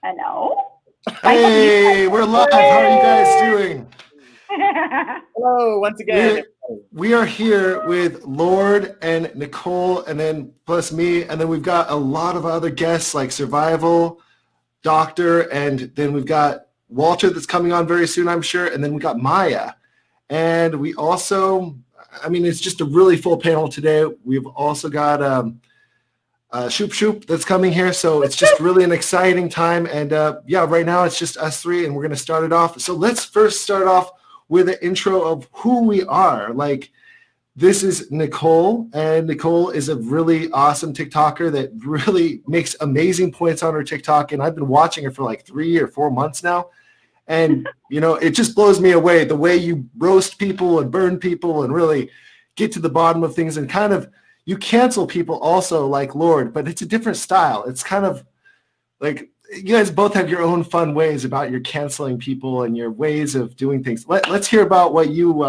Hello. Hey, we're live. How are you guys doing? Hello, once again. We are here with Lord and Nicole, and then plus me, and then we've got a lot of other guests like Survival Doctor, and then we've got Walter that's coming on very soon, I'm sure, and then we got Maya. And we also, I mean, it's just a really full panel today. We've also got Shub Shub that's coming here, so it's just really an exciting time. And yeah, right now it's just us three, and we're going to start it off. So let's first start off with an intro of who we are. Like, this is Nicole, and Nicole is a really awesome TikToker that really makes amazing points on her TikTok, and I've been watching her for like 3 or 4 months now. And, you know, it just blows me away the way you roast people and burn people and really get to the bottom of things, and kind of you cancel people also like Lord, but it's a different style. It's kind of like you guys both have your own fun ways about your canceling people and your ways of doing things. Let's hear about what you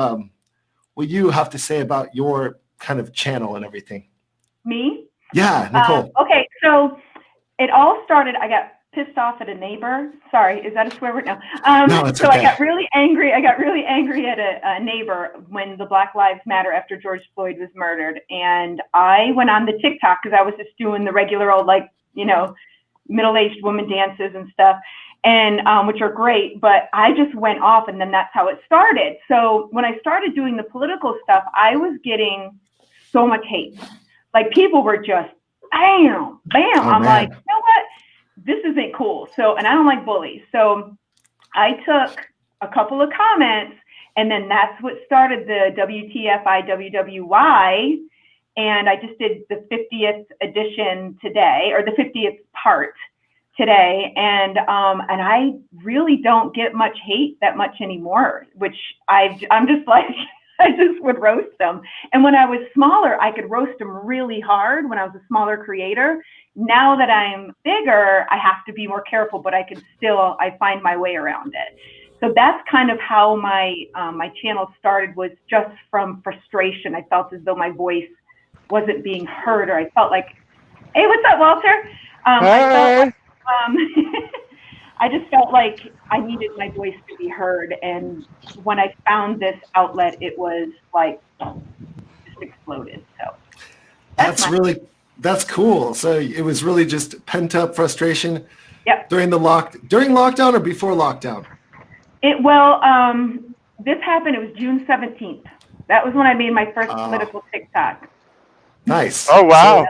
have to say about your kind of channel and everything. Me? Yeah, Nicole. Okay, so it all started, I got pissed off at a neighbor. Sorry, is that a swear word? No. No, it's so okay. I got really angry at a neighbor when the Black Lives Matter after George Floyd was murdered. And I went on the TikTok because I was just doing the regular old, like, you know, middle-aged woman dances and stuff, and which are great, but I just went off, and then that's how it started. So when I started doing the political stuff, I was getting so much hate. Like, people were just bam, bam. I'm like, you know what? This isn't cool. So, and I don't like bullies. So I took a couple of comments, and then that's what started the WTFIWWY. And I just did the 50th edition today, or the 50th part today. And I really don't get much hate that much anymore, which I'm just like, I just would roast them. And when I was smaller, I could roast them really hard when I was a smaller creator. Now that I'm bigger, I have to be more careful, but I find my way around it. So that's kind of how my channel started, was just from frustration. I felt as though my voice wasn't being heard, or I felt like, hey, what's up, Walter? I just felt like I needed my voice to be heard. And when I found this outlet, it was like just exploded. So that's cool. So it was really just pent up frustration. Yep. During lockdown or before lockdown? This happened, it was June 17th. That was when I made my first political TikTok. Nice. Oh, wow. So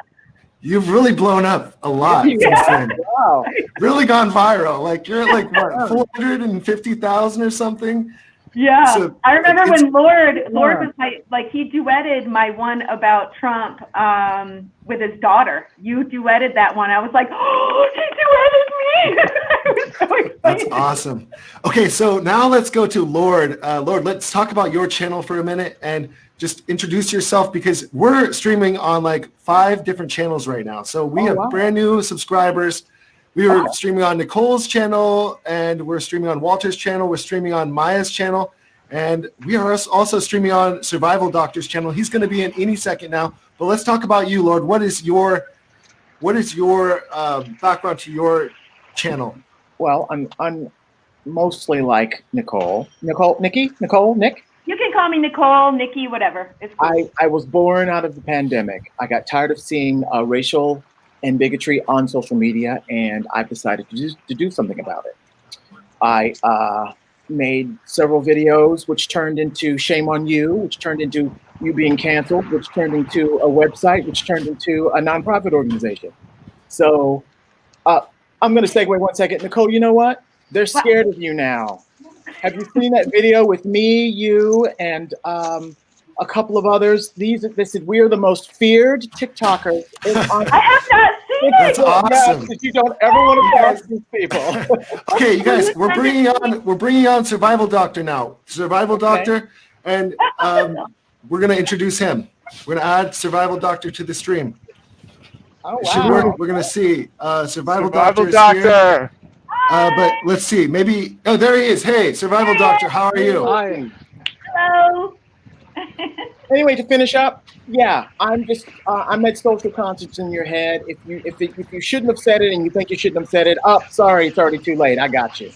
you've really blown up a lot since then. Wow. Really gone viral. Like, you're at like, what, 450,000 or something? Yeah. So I remember when Lord Yeah. was he duetted my one about Trump with his daughter. You duetted that one. I was like, oh, he duetted me. I was so excited. That's awesome. Okay, so now let's go to Lord. Lord, let's talk about your channel for a minute and just introduce yourself, because we're streaming on like 5 different channels right now. So we have brand new subscribers. We were streaming on Nicole's channel, and we're streaming on Walter's channel. We're streaming on Maya's channel, and we are also streaming on Survival Doctor's channel. He's going to be in any second now. But let's talk about you, Lord. What is your background to your channel? Well, I'm mostly like Nick. You can call me Nicole, Nikki, whatever. It's cool. I was born out of the pandemic. I got tired of seeing racial and bigotry on social media, and I've decided to do something about it. I made several videos, which turned into Shame on You, which turned into you being canceled, which turned into a website, which turned into a nonprofit organization. So I'm going to segue 1 second. Nicole, you know what? They're scared of you now. Have you seen that video with me, you, and a couple of others? They said we are the most feared TikTokers. I have not seen That's it. awesome. Yes, you don't ever want to cross these people. Okay, you guys, we're bringing on Survival Doctor now. Survival Doctor, and we're gonna introduce him. We're gonna add Survival Doctor to the stream. Oh, It should wow. work. We're gonna see. Survival Survival Doctor is here. Doctor. But let's see. Maybe. Oh, there he is. Hey, Survival Doctor, how are you? Hi. Hello. Anyway, to finish up, Yeah, I'm just I'm that social conscience in your head. If you shouldn't have said it and you think you shouldn't have said it, oh, sorry, it's already too late. I got you.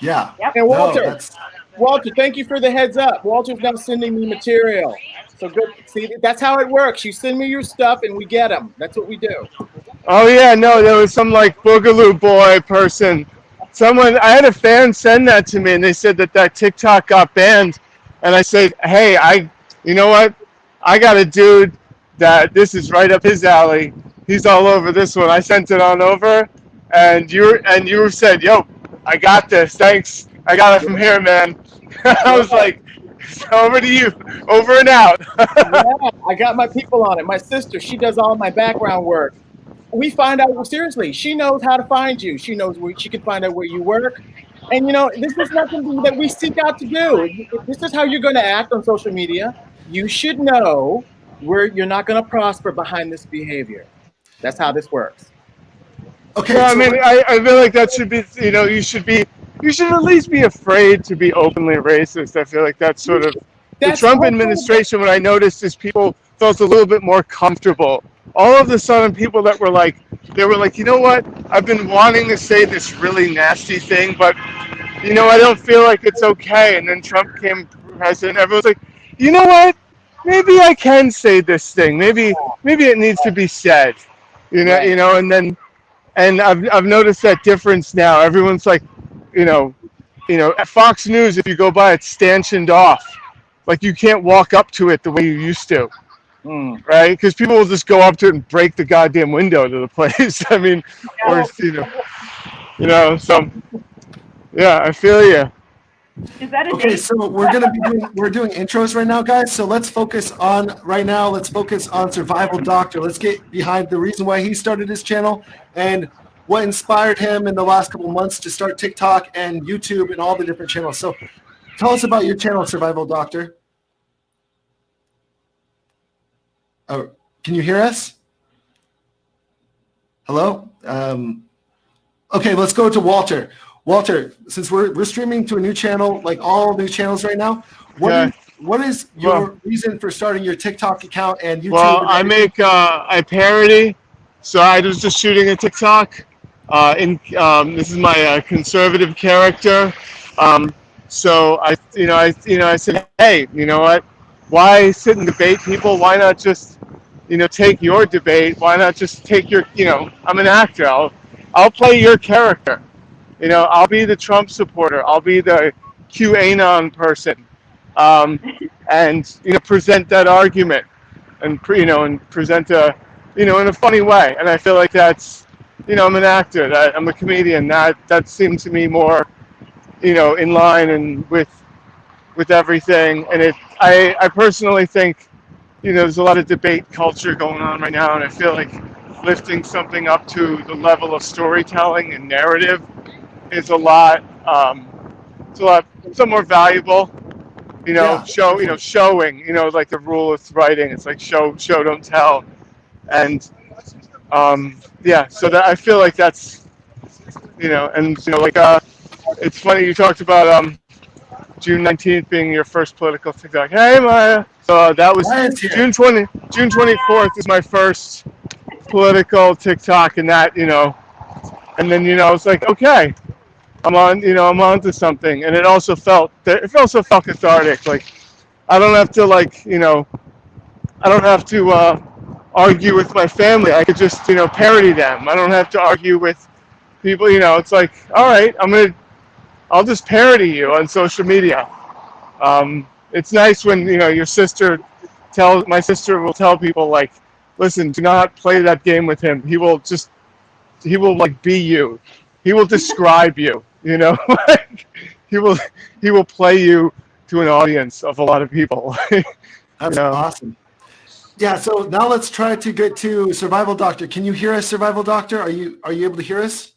Yeah. Yep. And No, Walter, that's Walter, thank you for the heads up. Walter's now sending me material. So good. See, that's how it works. You send me your stuff and we get them. That's what we do. Oh yeah, no, there was some like Boogaloo Boy person. Someone, I had a fan send that to me, and they said that that TikTok got banned. And I said, hey, you know what? I got a dude that this is right up his alley. He's all over this one. I sent it on over, and you said, yo, I got this. Thanks. I got it from here, man. I was Yeah, like, over to you, over and out. yeah. I got my people on it. My sister, she does all my background work. We find out, well, seriously, she knows how to find you. She knows where she can find out where you work. And you know, this is nothing that we seek out to do. This is how you're going to act on social media. You should know where you're not going to prosper behind this behavior. That's how this works. No, okay. I So mean, I feel like that should be, you should at least be afraid to be openly racist. I feel like that's sort of the That's the Trump whole point. administration. What I noticed is people felt a little bit more comfortable. All of a sudden, people that were like, they were like, you know what? I've been wanting to say this really nasty thing, but I don't feel like it's okay. And then Trump came president. Everyone's like, you know what? Maybe I can say this thing. Maybe it needs to be said. Right. And then I've noticed that difference now. Everyone's like, you know, at Fox News, if you go by, it's stanchioned off. Like you can't walk up to it the way you used to, Mm. right? Because people will just go up to it and break the goddamn window to the place. I mean, or Yeah. so yeah, I feel you. Is that a okay, date? so we're doing intros right now, guys. So let's focus on Survival Doctor. Let's get behind the reason why he started his channel and what inspired him in the last couple months to start TikTok and YouTube and all the different channels. So tell us about your channel, Survival Doctor. Oh, can you hear us? Hello? Okay, let's go to Walter. Walter, since we're streaming to a new channel, like all new channels right now, Okay. what is your reason for starting your TikTok account and YouTube? Well, and I everything? make I parody, so I was just shooting a TikTok. This is my conservative character. So I said, hey, you know what? Why sit and debate people? Why not just take your debate? Why not just take your I'm an actor. I'll play your character. I'll be the Trump supporter. I'll be the QAnon person, and present that argument and present in a funny way. And I feel like that's I'm an actor. I'm a comedian. That seemed to me more in line and with everything. And I personally think there's a lot of debate culture going on right now, and I feel like lifting something up to the level of storytelling and narrative is a lot. It's more valuable. Yeah, Showing. Like the rule of writing. It's like show, don't tell. And yeah, so that I feel like that's and like it's funny you talked about June 19th being your first political TikTok. Hey Maya. So that was Ryan's here. June 24th is my first political TikTok, and that and then it's like okay, I'm on to something, and it also felt cathartic. Like I don't have to I don't have to argue with my family. I could just parody them. I don't have to argue with people. It's like all right, I'll just parody you on social media. It's nice when your sister my sister will tell people like, listen, do not play that game with him. He will like be you. He will describe you. Like, he will play you to an audience of a lot of people. That's awesome. Yeah, so now let's try to get to Survival Doctor. Can you hear us, Survival Doctor? Are you able to hear us?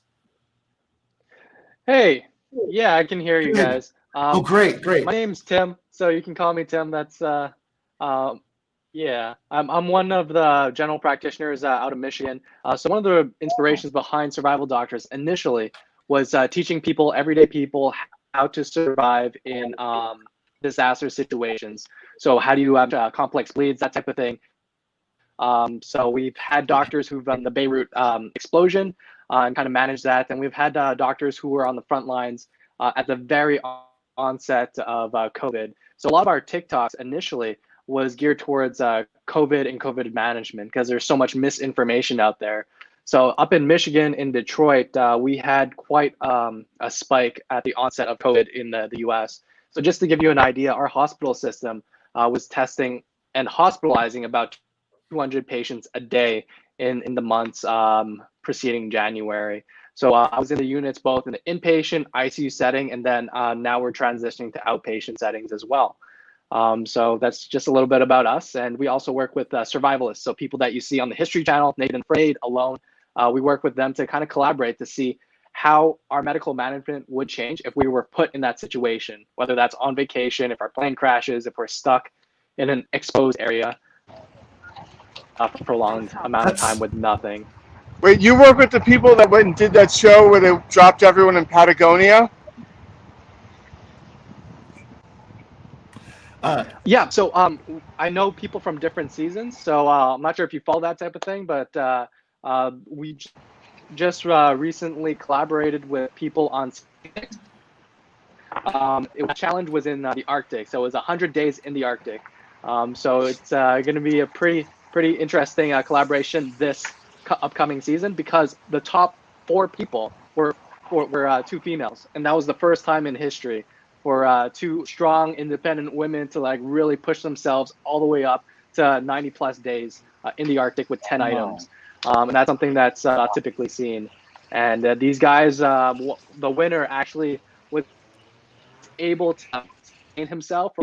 Hey, yeah, I can hear you Good. guys. Oh, great. My name's Tim, so you can call me Tim. That's yeah. I'm one of the general practitioners out of Michigan. So one of the inspirations behind Survival Doctors initially was teaching people, everyday people, how to survive in disaster situations. So how do you have complex bleeds, that type of thing. So we've had doctors who've done the Beirut explosion and kind of managed that. And we've had doctors who were on the front lines at the very onset of COVID. So a lot of our TikToks initially was geared towards COVID and COVID management because there's so much misinformation out there. So up in Michigan, in Detroit, we had quite a spike at the onset of COVID in the US. So just to give you an idea, our hospital system was testing and hospitalizing about 200 patients a day in the months preceding January. So I was in the units both in the inpatient ICU setting, and then now we're transitioning to outpatient settings as well. So that's just a little bit about us. And we also work with survivalists. So people that you see on the History Channel, Naked and Afraid, Alone, we work with them to kind of collaborate to see how our medical management would change if we were put in that situation, whether that's on vacation, if our plane crashes, if we're stuck in an exposed area for a prolonged amount of time with nothing. Wait, you work with the people that went and did that show where they dropped everyone in Patagonia? Yeah, so I know people from different seasons, so I'm not sure if you follow that type of thing, but we just recently collaborated with people on the challenge was in the Arctic, so it was 100 days in the Arctic. So it's going to be a pretty interesting collaboration this upcoming season because the top 4 people were 2 females, and that was the first time in history for 2 strong, independent women to like really push themselves all the way up to 90+ days in the Arctic with 10 items. And that's something that's not typically seen. And these guys, the winner actually was able to sustain himself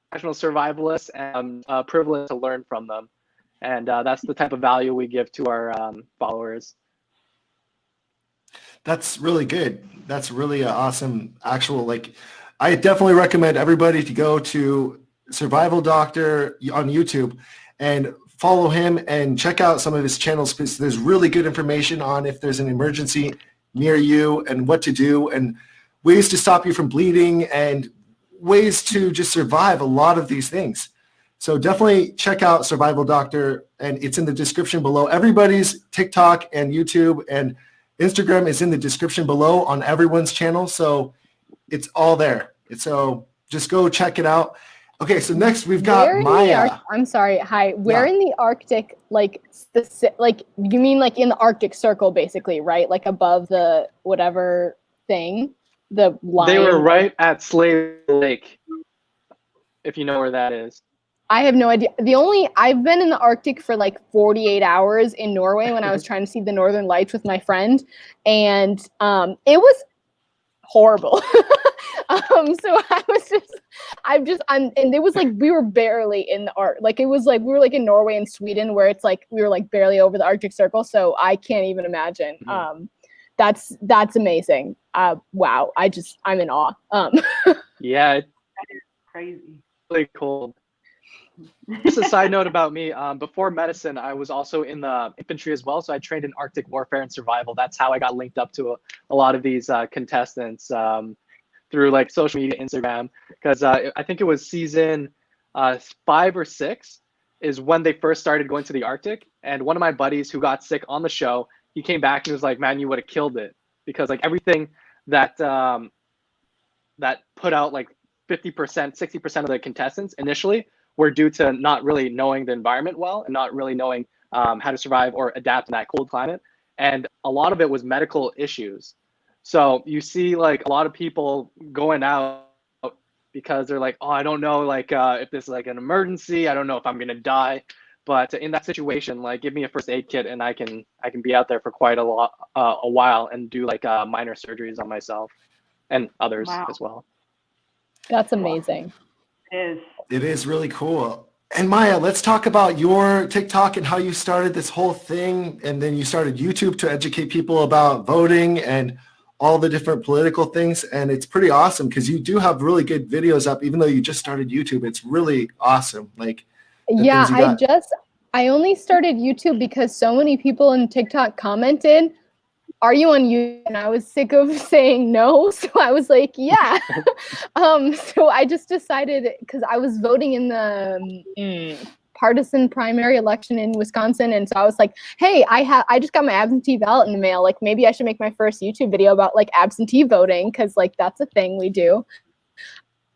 professional survivalists, and privileged to learn from them. And that's the type of value we give to our followers. That's really good. That's really awesome. I definitely recommend everybody to go to Survival Doctor on YouTube and follow him and check out some of his channels because there's really good information on if there's an emergency near you and what to do and ways to stop you from bleeding and ways to just survive a lot of these things. So definitely check out Survival Doctor, and it's in the description below. Everybody's TikTok and YouTube and Instagram is in the description below on everyone's channel. So it's all there. So just go check it out. Okay, so next we've got Maya. I'm sorry. Hi. Where in the Arctic, you mean like in the Arctic Circle, basically, right? Like above the whatever thing, the line. They were right at Slave Lake, if you know where that is. I have no idea. I've been in the Arctic for like 48 hours in Norway when I was trying to see the Northern Lights with my friend, and it was horrible. So and it was like we were barely in the Arctic. Like it was like we were like in Norway and Sweden where it's like we were like barely over the Arctic Circle. So I can't even imagine. Mm-hmm. That's amazing. Wow. I'm in awe. Yeah, That is crazy. really cool. Just a side note about me, before medicine, I was also in the infantry as well. So I trained in Arctic warfare and survival. That's how I got linked up to a lot of these contestants through like social media, Instagram, because I think it was season 5 or 6 is when they first started going to the Arctic. And one of my buddies who got sick on the show, he came back and was like, man, you would have killed it. Because like everything that that put out like 50%, 60% of the contestants initially were due to not really knowing the environment well and not really knowing how to survive or adapt in that cold climate. And a lot of it was medical issues. So you see like a lot of people going out because they're like, oh, I don't know, like if this is like an emergency, I don't know if I'm gonna die. But in that situation, like give me a first aid kit and I can be out there for quite a while and do like minor surgeries on myself and others as well. That's amazing. It is really cool. And Maya, let's talk about your TikTok and how you started this whole thing. And then you started YouTube to educate people about voting and all the different political things. And it's pretty awesome because you do have really good videos up, even though you just started YouTube. It's really awesome. Like, yeah, I only started YouTube because so many people in TikTok commented, "Are you on YouTube?" And I was sick of saying no, so I was like, "Yeah." So I just decided, because I was voting in the partisan primary election in Wisconsin, and so I was like, "Hey, I just got my absentee ballot in the mail. Like, maybe I should make my first YouTube video about like absentee voting, because like that's a thing we do."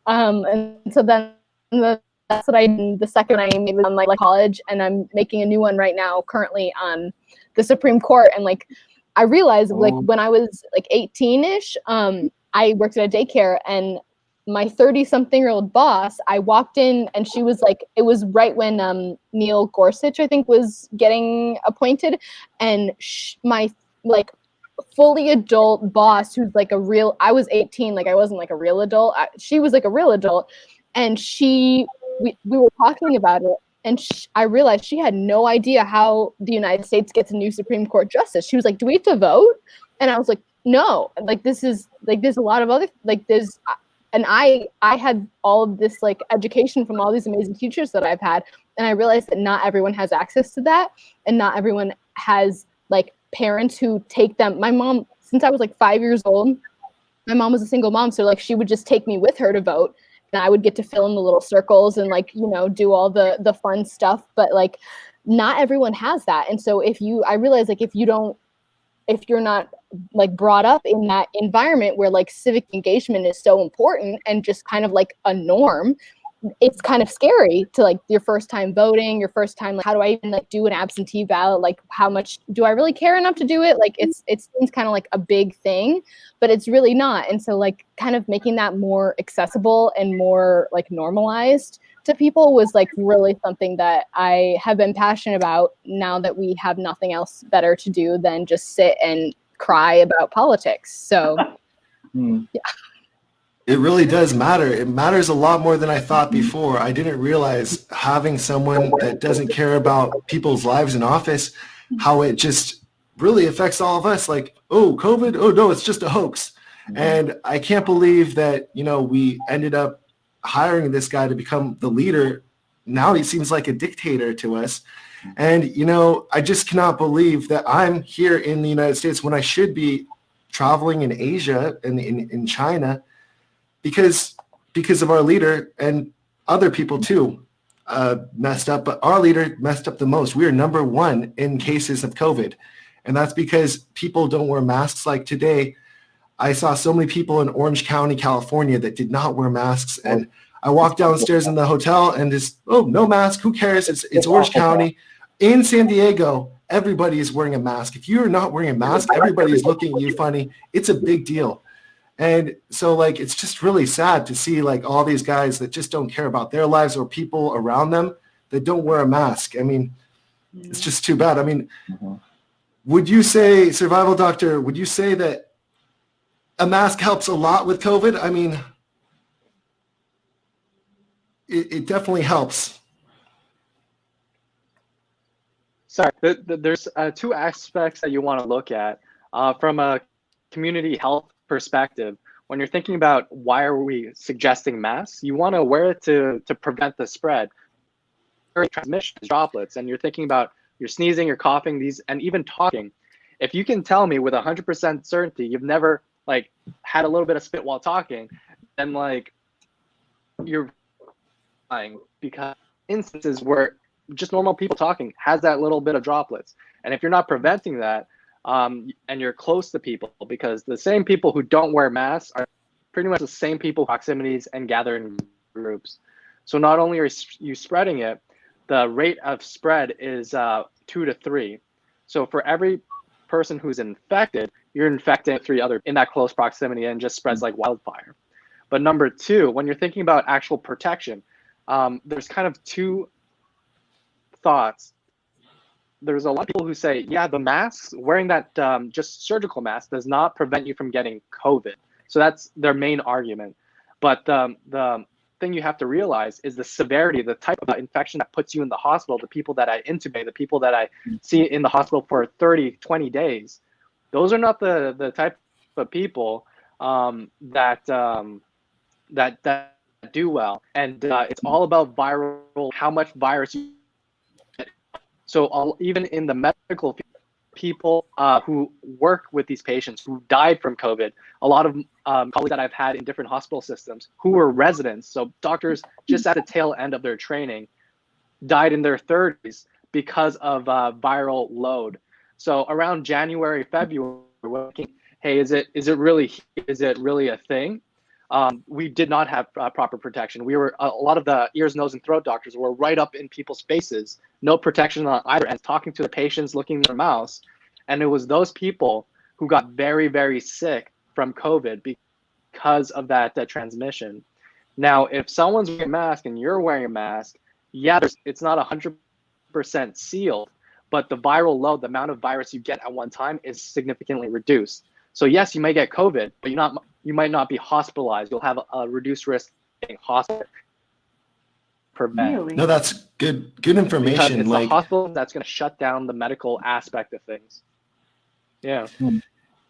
And so then that's what I did. The second I made was on like college, and I'm making a new one right now currently on the Supreme Court. And like I realized like when I was like 18-ish, I worked at a daycare, and my 30-something-year-old boss, I walked in and she was like, it was right when Neil Gorsuch, I think, was getting appointed, and my like fully adult boss, who's like I was 18, like I wasn't like a real adult. She was like a real adult, and we were talking about it, and I realized she had no idea how the United States gets a new Supreme Court justice. She was like, "Do we have to vote?" And I was like, "No, like this is like there's a lot of other like there's." And I had all of this like education from all these amazing teachers that I've had, and I realized that not everyone has access to that, and not everyone has like parents who take them. My mom, since I was like 5 years old, my mom was a single mom, so like she would just take me with her to vote, and I would get to fill in the little circles and like, you know, do all the fun stuff. But like not everyone has that. And so I realized like if you're not like brought up in that environment where like civic engagement is so important and just kind of like a norm, it's kind of scary to like your first time voting, your first time, like, how do I even like do an absentee ballot? Like, how much do I really care enough to do it? Like, it seems kind of like a big thing, but it's really not. And so like kind of making that more accessible and more like normalized to people was like really something that I have been passionate about now that we have nothing else better to do than just sit and cry about politics. So yeah. It really does matter. It matters a lot more than I thought before. I didn't realize having someone that doesn't care about people's lives in office, how it just really affects all of us. Like, oh, COVID, oh no, it's just a hoax. And I can't believe that, you know, we ended up hiring this guy to become the leader. Now he seems like a dictator to us. And, you know, I just cannot believe that I'm here in the United States when I should be traveling in Asia and in China, because of our leader, and other people too messed up, but our leader messed up the most. We are number one in cases of COVID. And that's because people don't wear masks. Like today, I saw so many people in Orange County, California that did not wear masks. And I walked downstairs in the hotel and just, oh, no mask, who cares? It's Orange County. In San Diego, everybody is wearing a mask. If you're not wearing a mask, everybody's looking at you funny. It's a big deal. And so like, it's just really sad to see like all these guys that just don't care about their lives or people around them that don't wear a mask. I mean, it's just too bad. I mean, would you say, Survival Doctor, would you say that a mask helps a lot with COVID? I mean, it definitely helps. Sorry, there's two aspects that you want to look at from a community health perspective. When you're thinking about why are we suggesting masks, you want to wear it to prevent the spread, transmission, droplets, and you're thinking about you're sneezing, you're coughing, these, and even talking. If you can tell me with 100% certainty you've never like had a little bit of spit while talking, then like you're lying, because instances where just normal people talking has that little bit of droplets, and if you're not preventing that, and you're close to people, because the same people who don't wear masks are pretty much the same people, proximities, and gather in groups. So not only are you spreading it, the rate of spread is 2 to 3. So for every person who's infected, you're infecting 3 other in that close proximity, and just spreads like wildfire. But number 2, when you're thinking about actual protection, there's kind of 2 thoughts. There's a lot of people who say, yeah, the masks, wearing that just surgical mask does not prevent you from getting COVID. So that's their main argument. But the thing you have to realize is the severity, the type of infection that puts you in the hospital, the people that I intubate, the people that I see in the hospital for 30, 20 days. Those are not the type of people that do well. And it's all about viral, how much virus you get So even in the medical people who work with these patients who died from COVID, a lot of colleagues that I've had in different hospital systems who were residents, so doctors just at the tail end of their training, died in their 30s because of viral load. So around January, February, we're thinking, hey, is it really a thing? We did not have proper protection. We were a lot of the ears, nose, and throat doctors were right up in people's faces, no protection on either end, talking to the patients, looking in their mouths, and it was those people who got very, very sick from COVID because of that transmission. Now, if someone's wearing a mask and you're wearing a mask, yeah, it's not 100% sealed, but the viral load, the amount of virus you get at one time, is significantly reduced. So yes, you may get COVID, but you might not be hospitalized. You'll have a reduced risk of being hospitalized. Really? No, that's good information. Because it's like, the hospital that's going to shut down the medical aspect of things. Yeah.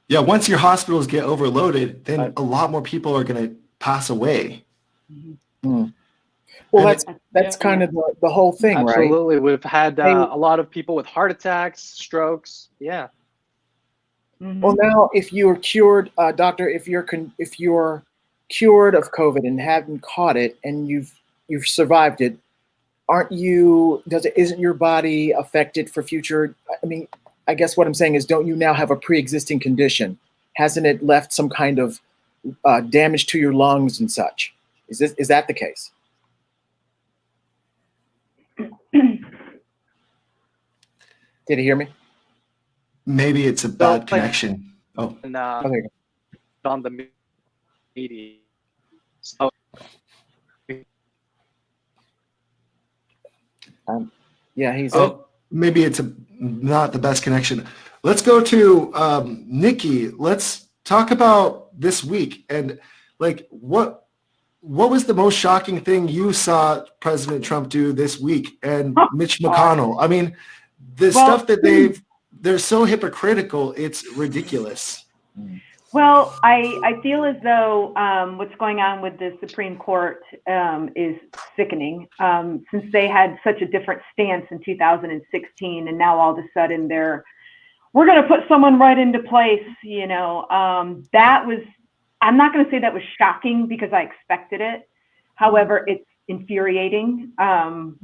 yeah, once your hospitals get overloaded, then a lot more people are going to pass away. Mm. Well, And that's kind of the whole thing, right? Absolutely. We've had a lot of people with heart attacks, strokes. Yeah. Well, now if you're cured, doctor, if you're cured of COVID and haven't caught it and you've survived it, isn't your body affected for future? I mean, I guess what I'm saying is, don't you now have a pre-existing condition? Hasn't it left some kind of damage to your lungs and such? Is that the case? Did you hear me? Maybe it's a bad connection. Oh, And Okay. on the media. So Yeah, he's. oh, maybe it's not the best connection. Let's go to Nikki. Let's talk about this week and like what was the most shocking thing you saw President Trump do this week and Mitch McConnell? I mean, the stuff that they're so hypocritical, it's ridiculous. Well, I feel as though what's going on with the Supreme Court is sickening. Since they had such a different stance in 2016, and now all of a sudden we're going to put someone right into place. You know, that was. I'm not going to say that was shocking because I expected it. However, it's infuriating, and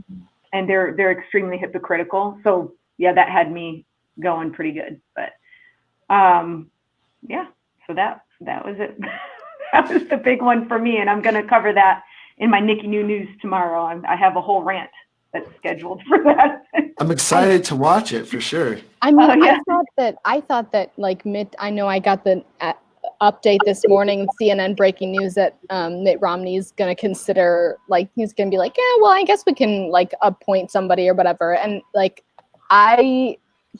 they're extremely hypocritical. So yeah, that had me going pretty good. But yeah. So that was it. That was the big one for me, and I'm going to cover that in my Nikkinoo news tomorrow. I have a whole rant that's scheduled for that. I'm excited to watch it for sure. I mean, I thought that like Mitt. I know I got the update this morning, CNN breaking news that Mitt Romney's going to consider, like, he's going to be like, yeah, well, I guess we can like appoint somebody or whatever, and like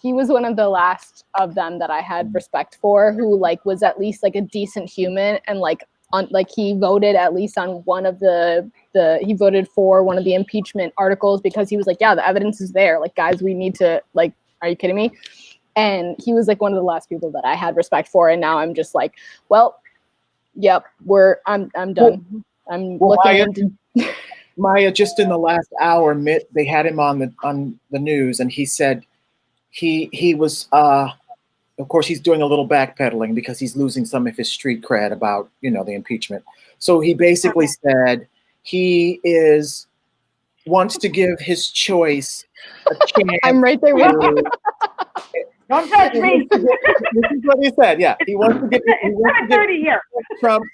he was one of the last of them that I had respect for, who like was at least like a decent human, and like he voted at least on one of he voted for one of the impeachment articles because he was like, yeah, the evidence is there. Like, guys, we need to, like, are you kidding me? And he was like one of the last people that I had respect for, and now I'm just like, well, yep, I'm done. I'm looking into Maya, just in the last hour, Mitt, they had him on the news, and he said he was of course he's doing a little backpedaling because he's losing some of his street cred about, you know, the impeachment. So he basically said he wants to give his choice a chance. I'm right there with you. Don't touch me. This is what he said. Yeah, he wants to give. It's 7:30 here. Trump.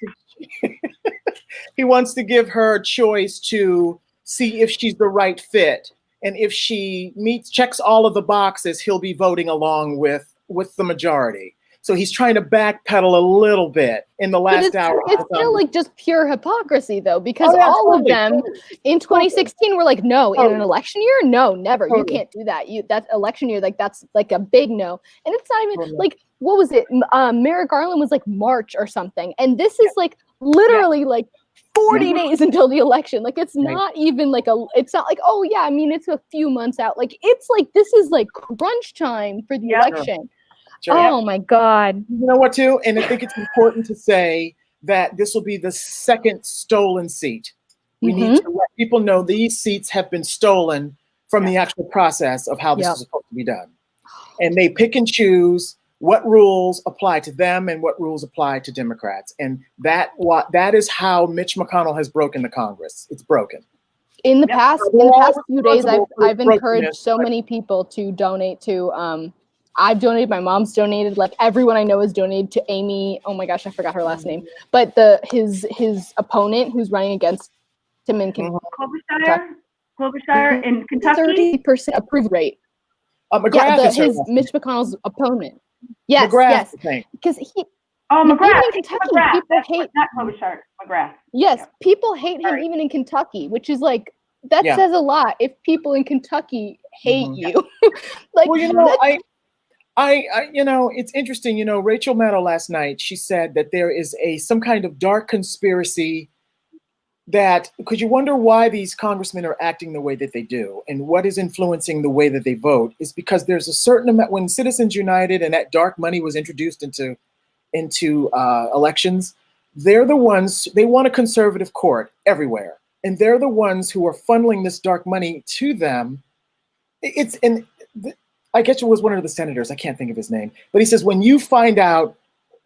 He wants to give her a choice to see if she's the right fit, and if she checks all of the boxes, he'll be voting along with the majority. So he's trying to backpedal a little bit in the last hour. It's still like just pure hypocrisy, though, because all of them in 2016 were like, no, in an election year, no, never. You can't do that. That election year, like that's like a big no. And it's not even like, what was it? Merrick Garland was like March or something, and this is like literally like 40 days until the election. Like, it's not even like it's not like, oh yeah, I mean, it's a few months out. Like, it's like, this is like crunch time for the election. Sure. Oh my God. You know what, too? And I think it's important to say that this will be the second stolen seat. We need to let people know these seats have been stolen from the actual process of how this is supposed to be done. And they pick and choose what rules apply to them and what rules apply to Democrats. And that is how Mitch McConnell has broken the Congress. It's broken. In the past few days, I've encouraged so many people to donate to. I've donated. My mom's donated. Like everyone I know has donated to Amy. Oh my gosh, I forgot her last name. But his opponent who's running against him in Klobuchar in Kentucky. 30% approval rate. McGrath Mitch McConnell's opponent. Yes, McGrath, yes, because he. McGrath. Even in Kentucky, people hate. Not Klobuchar. McGrath. Yes, people hate him even in Kentucky, which is like that says a lot. If people in Kentucky hate you, like, well, it's interesting. Rachel Maddow last night, she said that there is some kind of dark conspiracy because you wonder why these congressmen are acting the way that they do and what is influencing the way that they vote is because there's a certain amount when Citizens United and that dark money was introduced into elections, they're the ones, they want a conservative court everywhere. And they're the ones who are funneling this dark money to them. I guess it was one of the senators, I can't think of his name, but he says, when you find out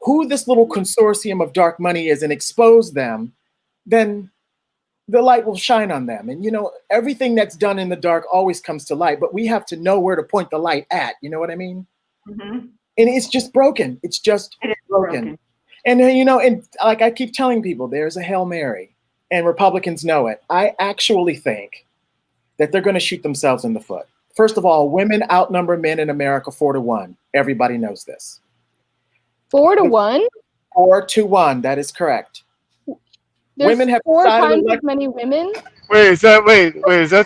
who this little consortium of dark money is and expose them, then the light will shine on them. And, everything that's done in the dark always comes to light, but we have to know where to point the light at. You know what I mean? Mm-hmm. And it's just broken. It is broken. And, and like I keep telling people, there's a Hail Mary and Republicans know it. I actually think that they're going to shoot themselves in the foot. First of all, women outnumber men in America 4-1. Everybody knows this. 4-1? 4-1. That is correct. There's women have 4 times as many women. Wait, is that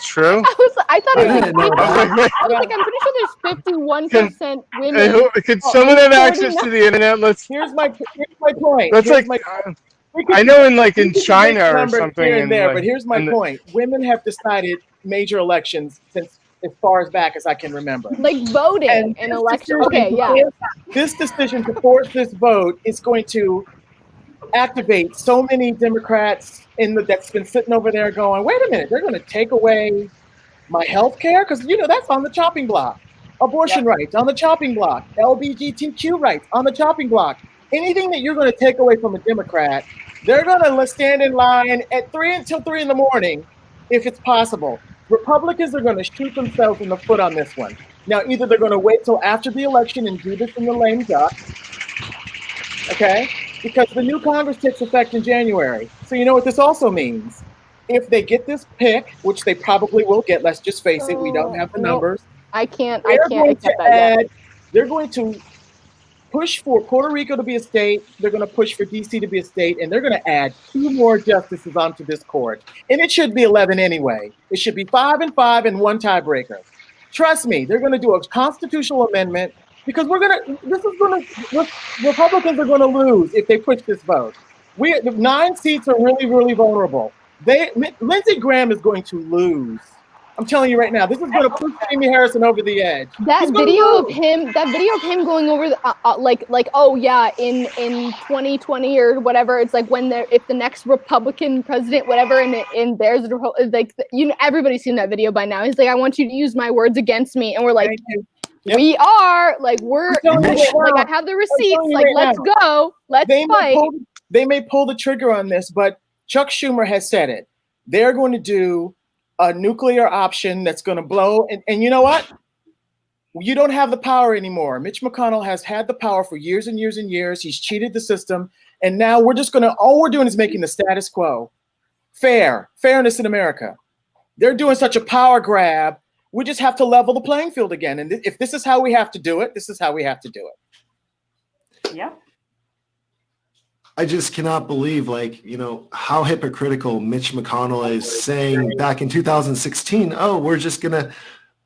true? I thought it was 50. I was like, I'm pretty sure there's 51% women. Could someone have access to the internet? Here's my point. That's I know in China or something. Here and there, but here's my point. Women have decided major elections since as far as back as I can remember. Like voting in elections. Okay, yeah. This decision to force this vote is going to activate so many Democrats that's been sitting over there going, wait a minute, they're going to take away my health care? Because, that's on the chopping block. Abortion rights on the chopping block. LGBTQ rights on the chopping block. Anything that you're going to take away from a Democrat, they're going to stand in line at 3 until 3 in the morning, if it's possible. Republicans are going to shoot themselves in the foot on this one. Now, either they're going to wait till after the election and do this in the lame duck, okay? Because the new Congress takes effect in January. So you know what this also means? If they get this pick, which they probably will get, let's just face it, we don't have the numbers. I can't accept that yet. They're going to push for Puerto Rico to be a state. They're going to push for DC to be a state, and they're going to add 2 more justices onto this court. And it should be 11 anyway. It should be 5 and 5 and 1 tiebreaker. Trust me, they're going to do a constitutional amendment because Republicans are going to lose if they push this vote. The 9 seats are really, really vulnerable. Lindsey Graham is going to lose. I'm telling you right now, this is going to push Amy Harrison over the edge. That video of him going over the, oh yeah, in 2020 or whatever, it's like if the next Republican president, whatever, and there's like, everybody's seen that video by now. He's like, I want you to use my words against me, and we're like, we are like I have the receipts. Like, let's go, let's fight. They may pull the trigger on this, but Chuck Schumer has said it. They're going to do a nuclear option that's going to blow. And you know what? You don't have the power anymore. Mitch McConnell has had the power for years and years and years. He's cheated the system. And now all we're doing is making the status quo fairness in America. They're doing such a power grab. We just have to level the playing field again. And if this is how we have to do it, this is how we have to do it. Yeah. I just cannot believe, how hypocritical Mitch McConnell is saying back in 2016, we're just going to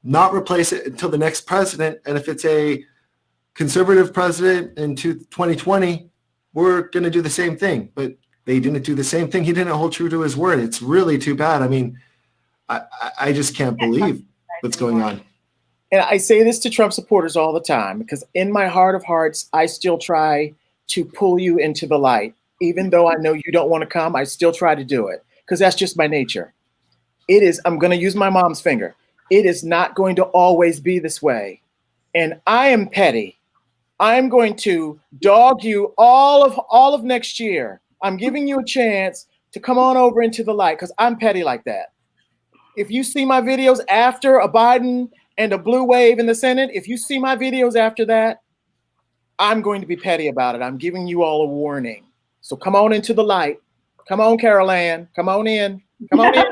not replace it until the next president. And if it's a conservative president in 2020, we're going to do the same thing. But they didn't do the same thing. He didn't hold true to his word. It's really too bad. I mean, I just can't believe what's going on. And I say this to Trump supporters all the time, because in my heart of hearts, I still try to pull you into the light. Even though I know you don't want to come, I still try to do it because that's just my nature. I'm going to use my mom's finger. It is not going to always be this way. And I am petty. I'm going to dog you all of next year. I'm giving you a chance to come on over into the light because I'm petty like that. If you see my videos after a Biden and a blue wave in the Senate, if you see my videos after that, I'm going to be petty about it. I'm giving you all a warning. So come on into the light. Come on, Carol Ann. Come on in. Come on in.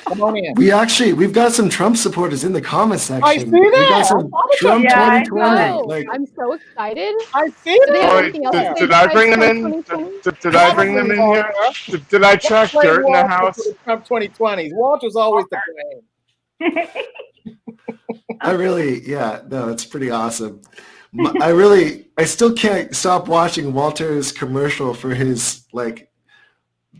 Come on in. We've got some Trump supporters in the comment section. I see that. We got some Trump Yeah, 2020. Like, I'm so excited. I see Do they have that. anything else to say Did I besides bring them Trump in? 2020? Did I bring them in here? Did I track dirt in the house? Trump 2020s. Walter's always the blame. It's pretty awesome. I still can't stop watching Walter's commercial for his, like,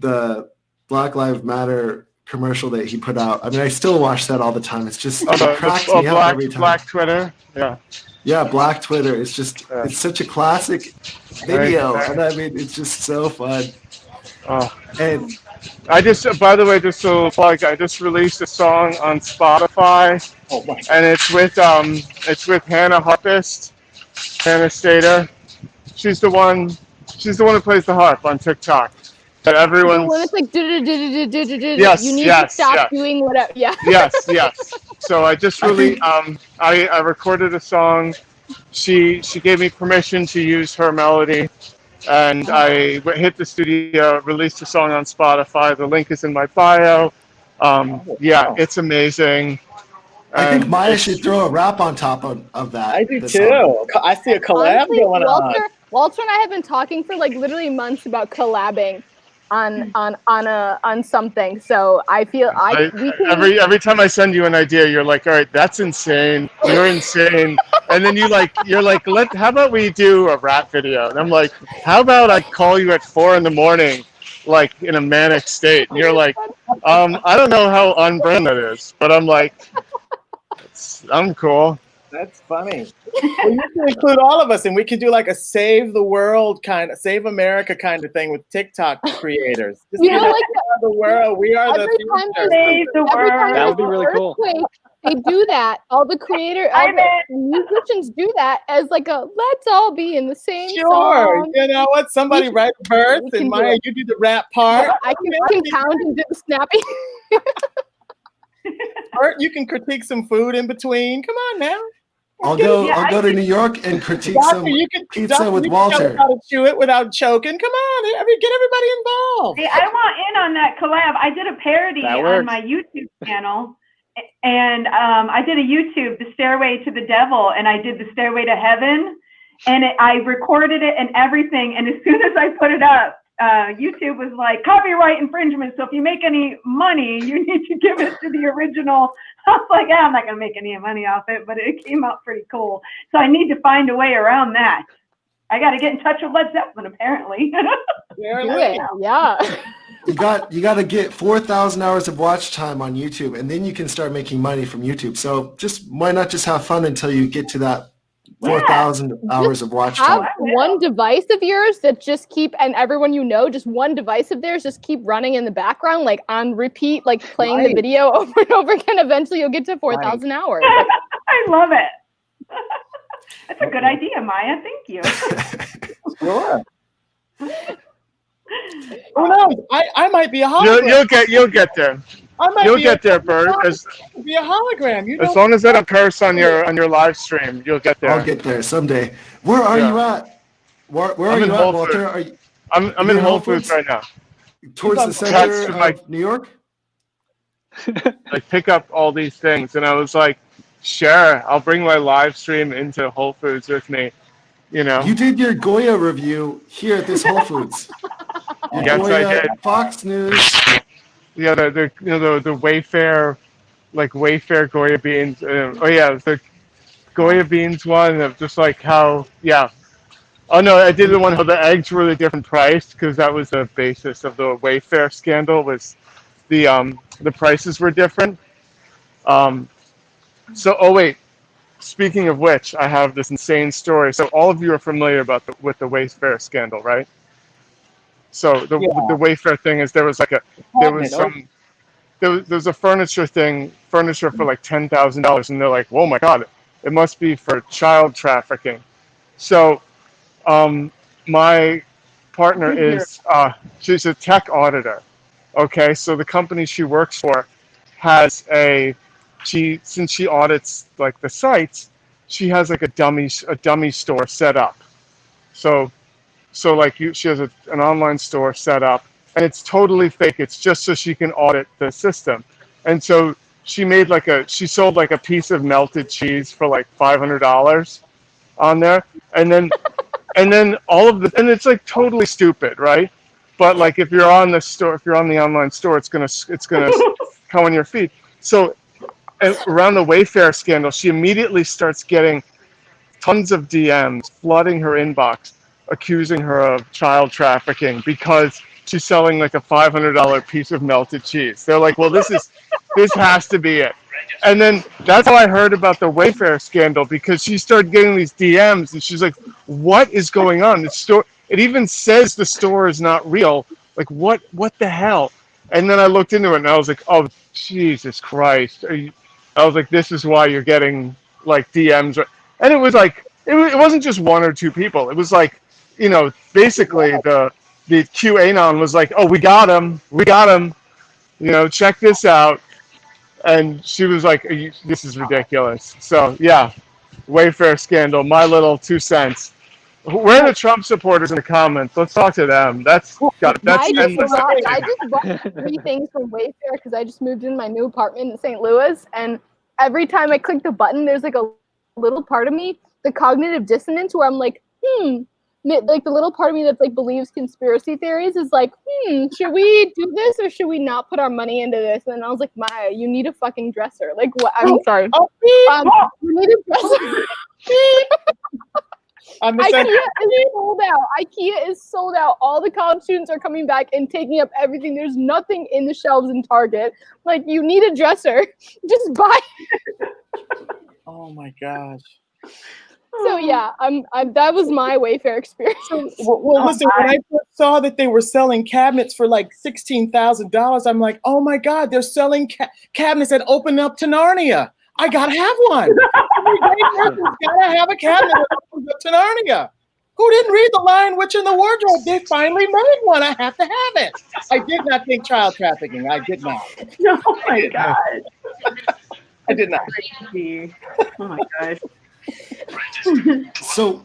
the Black Lives Matter commercial that he put out. I mean, I still watch that all the time. It's just, it cracks me up every time. Black Twitter, yeah. Yeah, Black Twitter. It's just, it's such a classic video. And I mean, it's just so fun. Oh. And I just, by the way, just a little plug, I just released a song on Spotify, and it's with Hannah Harpist, Hannah Stater. She's the one who plays the harp on TikTok. But everyone's When it's like yes, you need yes, to stop yes. doing whatever. Yeah. Yes. So I just really I recorded a song. She gave me permission to use her melody, and I hit the studio, released the song on Spotify. The link is in my bio. It's amazing. I think Maya should throw a rap on top of that. I do too. Song. I see a collab Honestly, going on. Walter and I have been talking for like literally months about collabing on something. So I feel every time I send you an idea, you're like, all right, that's insane. You're insane. And then you're like, how about we do a rap video? And I'm like, how about I call you at 4 a.m, like in a manic state? And you're like, I don't know how on brand that is, but I'm like, I'm cool. That's funny. Well, you can include all of us, and we can do like a save the world save America kind of thing with TikTok creators. Just like the world. We are the future. Save the world. That would be really cool. They do that. All the musicians do that as like a let's all be in the same song. You know what? Somebody write a verse, and Maya, you do the rap part. I can count and do the snappy. Bert, you can critique some food in between. Come on now. I'll go to New York and critique some pizza with Walter. How to chew it without choking. Come on, get everybody involved. Hey, I want in on that collab. I did a parody on my YouTube channel, and I did a YouTube, The Stairway to the Devil, and I did The Stairway to Heaven, and I recorded it and everything. And as soon as I put it up, YouTube was like, copyright infringement. So if you make any money, you need to give it to the original. I was like, I'm not going to make any money off it, but it came out pretty cool. So I need to find a way around that. I got to get in touch with Led Zeppelin, apparently. Yeah. You got to get 4,000 hours of watch time on YouTube, and then you can start making money from YouTube. So why not just have fun until you get to that 4,000 hours of watch time. Have one device of yours that just and everyone just one device of theirs just keep running in the background, like on repeat, like playing the video over and over again. Eventually you'll get to 4,000 hours. I love it. That's a good idea, Maya. Thank you. Sure. Who knows? I might be a hologram. You'll get there. You'll get there, Bert. Be a hologram. As long as I don't curse on your live stream, you'll get there. I'll get there someday. Where are you at? Where are you at, Walter? I'm in Whole Foods right now. Towards the center of New York? Like pick up all these things, and I was like, sure, I'll bring my live stream into Whole Foods with me. You know. You did your Goya review here at this Whole Foods. Yes, Goya, I did. Fox News. Yeah, the Wayfair, like Wayfair Goya beans. The Goya beans one of just like how Oh no, I did the one how the eggs were a different price because that was the basis of the Wayfair scandal was the prices were different. Speaking of which, I have this insane story. So all of you are familiar with the Wayfair scandal, right? So the Wayfair thing is there was there's a furniture for like $10,000, and they're like, oh my God, it must be for child trafficking. So my partner is she's a tech auditor. Okay, so the company she works for has since she audits like the sites, she has like a dummy store set up. So like she has an online store set up, and it's totally fake. It's just so she can audit the system. And so she sold like a piece of melted cheese for like $500 on there, and then and it's like totally stupid, right? But like if you're on the online store, it's gonna come on your feed. So around the Wayfair scandal, she immediately starts getting tons of DMs flooding her inbox, accusing her of child trafficking because she's selling like a $500 piece of melted cheese. They're like, well, this has to be it. And then that's how I heard about the Wayfair scandal, because she started getting these DMs, and she's like, what is going on? The store, it even says the store is not real. Like, what the hell? And then I looked into it, and I was like, oh, Jesus Christ. I was like, this is why you're getting like DMs. And it was like, it wasn't just one or two people. It was like, basically the QAnon was like, oh, we got him, check this out. And she was like, this is ridiculous. So yeah, Wayfair scandal, my little 2 cents. Where are the Trump supporters in the comments? Let's talk to them. That's endless. I just bought 3 things from Wayfair because I just moved in my new apartment in St. Louis, and every time I click the button, there's like a little part of me, the cognitive dissonance, where I'm like, like the little part of me that like believes conspiracy theories is like, should we do this or should we not put our money into this? And I was like, Maya, you need a fucking dresser. Like, what? I'm sorry. You need a dresser. IKEA is sold out. IKEA is sold out. All the college students are coming back and taking up everything. There's nothing in the shelves in Target. Like, you need a dresser. Just buy it. Oh my gosh. So yeah, that was my Wayfair experience. Well, listen, when I first saw that they were selling cabinets for like $16,000, I'm like, oh my God, they're selling cabinets that open up to Narnia. I gotta have one. Every gay person's gotta have a cabinet that opens up to Narnia. Who didn't read The Lion, Witch, and the Wardrobe? They finally made one. I have to have it. I did not think child trafficking. I did not. Oh my God. I did not. Oh my God. So,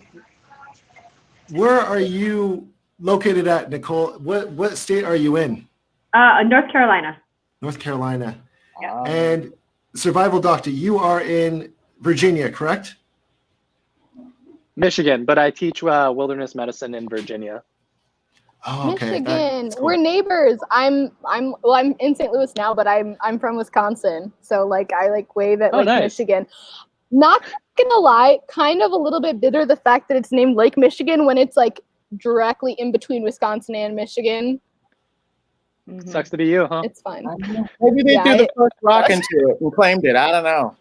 where are you located at, Nicole? What state are you in? North Carolina. North Carolina. Yeah. And Survival Doctor, you are in Virginia, correct? Michigan, but I teach wilderness medicine in Virginia. Oh, okay. Michigan. Cool. We're neighbors. I'm in St. Louis now, but I'm from Wisconsin. So like I like wave at Lake Michigan. Not gonna lie, kind of a little bit bitter the fact that it's named Lake Michigan when it's like directly in between Wisconsin and Michigan. Mm-hmm. Sucks to be you, huh? It's fine. Maybe they threw the first rock into it and claimed it. I don't know.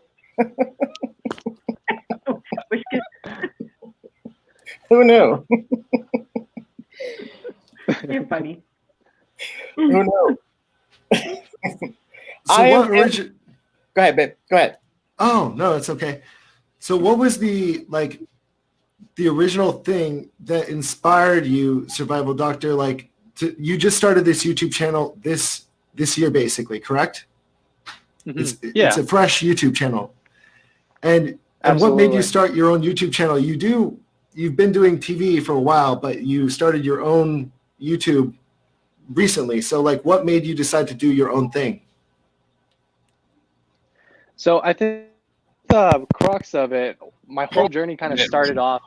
Who knew? You're funny. Who knew? So Go ahead, babe. Go ahead. Oh, no, it's okay. So what was the original thing that inspired you, Survival Doctor? Like, you just started this YouTube channel this year, basically, correct? Mm-hmm. It's a fresh YouTube channel. And what made you start your own YouTube channel? You've been doing TV for a while, but you started your own YouTube recently. So like, what made you decide to do your own thing? So I think the crux of it, my whole journey kind of started off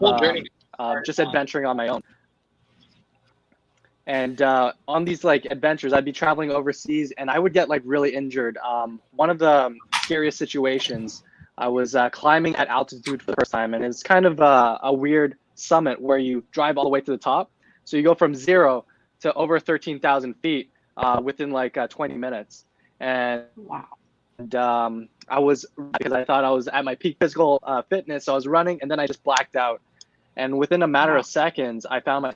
just adventuring on my own. And on these like adventures, I'd be traveling overseas and I would get like really injured. One of the scariest situations, I was climbing at altitude for the first time, and it's kind of a weird summit where you drive all the way to the top. So you go from 0 to over 13,000 feet within like 20 minutes. And wow. And I was, because I thought I was at my peak physical fitness, so I was running, and then I just blacked out. And within a matter of seconds, I found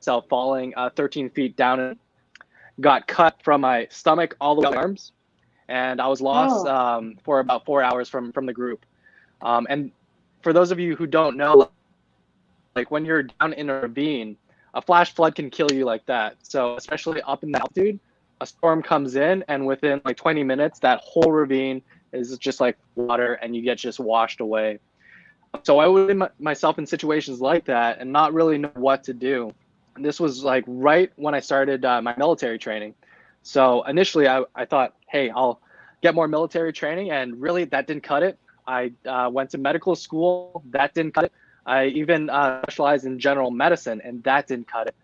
myself falling 13 feet down. got cut from my stomach all the way to my arms, and I was lost for about 4 hours from the group. And for those of you who don't know, like when you're down in a ravine, a flash flood can kill you like that. So especially up in the altitude, a storm comes in, and within like 20 minutes, that whole ravine is just like water, and you get just washed away. So I would put myself in situations like that and not really know what to do. And this was like right when I started my military training. So initially I thought, hey, I'll get more military training, and really that didn't cut it. I went to medical school, that didn't cut it. I even specialized in general medicine, and that didn't cut it.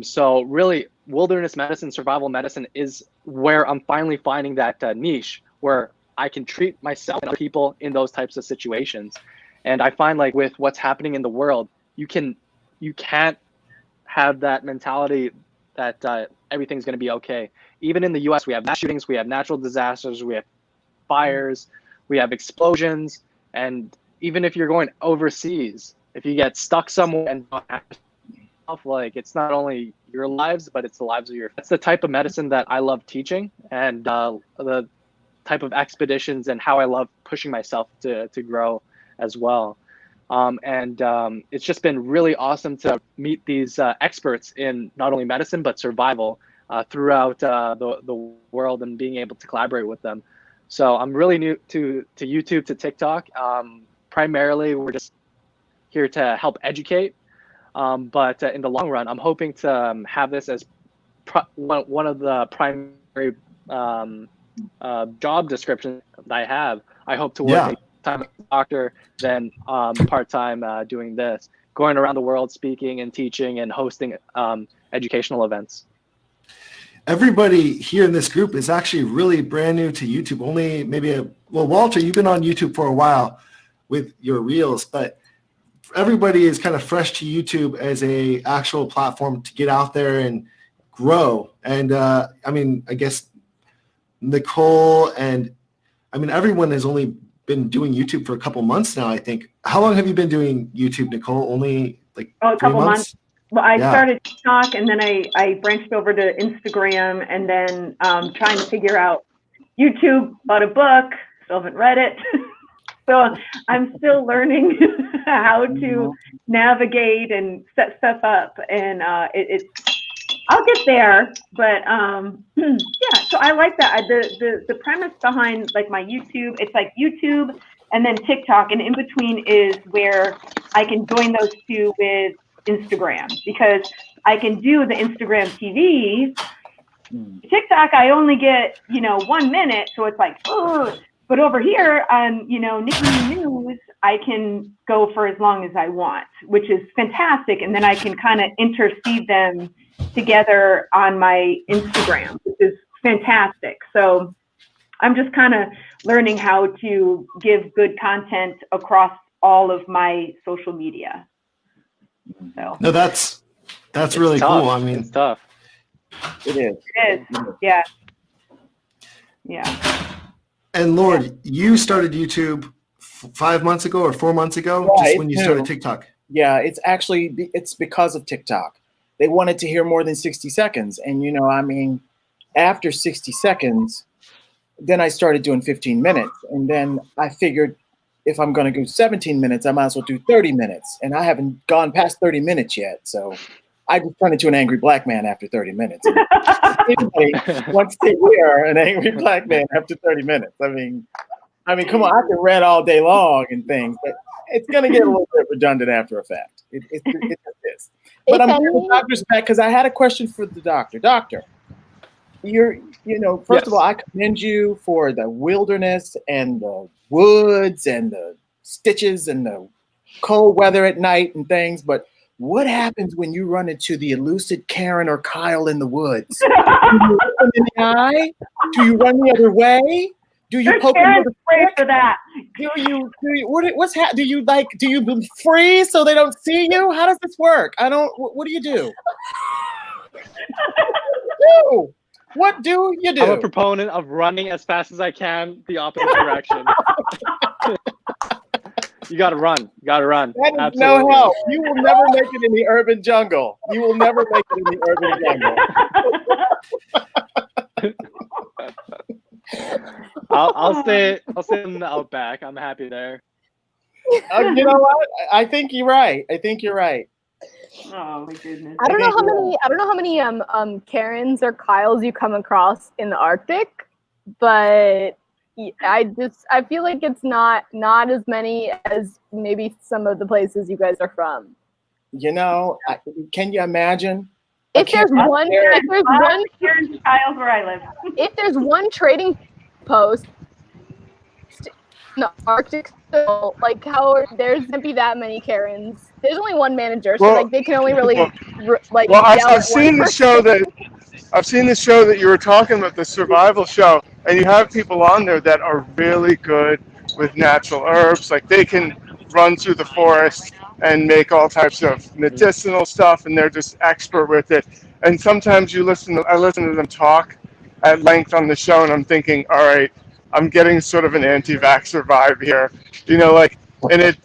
So really, wilderness medicine, survival medicine is where I'm finally finding that niche where I can treat myself and other people in those types of situations. And I find like with what's happening in the world, you can't have that mentality that everything's going to be okay. Even in the US, we have mass shootings, we have natural disasters, we have fires, we have explosions, and even if you're going overseas, if you get stuck somewhere and don't have yourself, like it's not only your lives, but it's the lives of your. That's the type of medicine that I love teaching, and the type of expeditions and how I love pushing myself to grow as well. It's just been really awesome to meet these experts in not only medicine but survival throughout the world, and being able to collaborate with them. So I'm really new to YouTube, to TikTok. Primarily, we're just here to help educate. But in the long run, I'm hoping to have this as one of the primary job descriptions that I have. I hope to work time as a doctor, then part-time doing this, going around the world speaking and teaching and hosting educational events. Everybody here in this group is actually really brand new to YouTube. Only maybe Walter, you've been on YouTube for a while with your reels, but everybody is kind of fresh to YouTube as a actual platform to get out there and grow. And I mean, I guess Nicole and everyone has only been doing YouTube for a couple months now, I think. How long have you been doing YouTube, Nicole? Only like a 3 couple months? Well, I started TikTok, and then I branched over to Instagram, and then trying to figure out YouTube. Bought a book, still haven't read it. So I'm still learning how to navigate and set stuff up, and I'll get there. But yeah, so I like that. The premise behind like my YouTube, it's like YouTube and then TikTok, and in between is where I can join those two with Instagram, because I can do the Instagram TV. TikTok, I only get 1 minute, so it's like, ugh. But over here on Nikkinoo News, I can go for as long as I want, which is fantastic, and then I can kind of intercede them together on my Instagram, which is fantastic. So I'm just kind of learning how to give good content across all of my social media. So. No, that's really tough. cool. I mean, it's tough. It is. It is. Yeah. Yeah. And Lord, you started YouTube 5 months ago or 4 months ago, just when you started TikTok. Yeah, it's because of TikTok. They wanted to hear more than 60 seconds. And, after 60 seconds, then I started doing 15 minutes. And then I figured if I'm going to go 17 minutes, I might as well do 30 minutes. And I haven't gone past 30 minutes yet. So I just turned into an angry black man after 30 minutes. Anybody wants to hear an angry black man after 30 minutes. I mean, come on, I can rant all day long and things, but it's going to get a little bit redundant after a fact. It is. But I'm getting the doctor's back because I had a question for the doctor. Doctor, first of all, I commend you for the wilderness and the woods and the stitches and the cold weather at night and things, but what happens when you run into the elusive Karen or Kyle in the woods? Do you look them in the eye? Do you run the other way? Do you poke them with a stick? For that. Do you freeze so they don't see you? How does this work? What do you do? What do you do? I'm a proponent of running as fast as I can the opposite direction. You gotta run. That is Absolutely. No help. You will never make it in the urban jungle. I'll stay in the outback. I'm happy there. You know what? I think you're right. I think you're right. Oh my goodness. I don't know how many Karens or Kyles you come across in the Arctic, but I feel like it's not as many as maybe some of the places you guys are from. You know, can you imagine? If there's one Karen's Kyles where I live. if there's one trading post in the Arctic, so like how there's gonna be that many Karens. There's only one manager, so like they can only really like. Well, yell I've at seen one the show that you were talking about, the survival show, and you have people on there that are really good with natural herbs. Like they can run through the forest and make all types of medicinal stuff, and they're just expert with it. And sometimes I listen to them talk at length on the show, and I'm thinking, all right, I'm getting sort of an anti-vaxxer vibe here, you know, like, and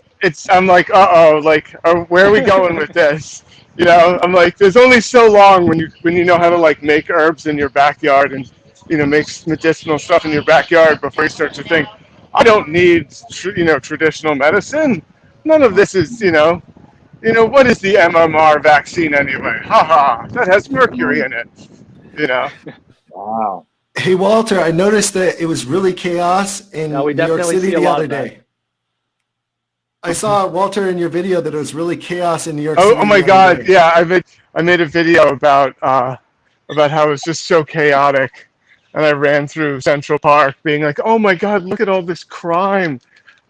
I'm like, like, where are we going with this? You know, I'm like, there's only so long when you know how to like make herbs in your backyard and, you know, make medicinal stuff in your backyard before you start to think, I don't need, traditional medicine. None of this is, what is the MMR vaccine anyway? Ha, that has mercury in it, you know. Wow. Hey, Walter, I noticed that it was really chaos in No, we New York definitely City see a the lot other of that. day. I saw, Walter, in your video that it was really chaos in New York City. Oh my the other God! day. Yeah, I made a video about how it was just so chaotic, and I ran through Central Park, being like, "Oh my God, look at all this crime!"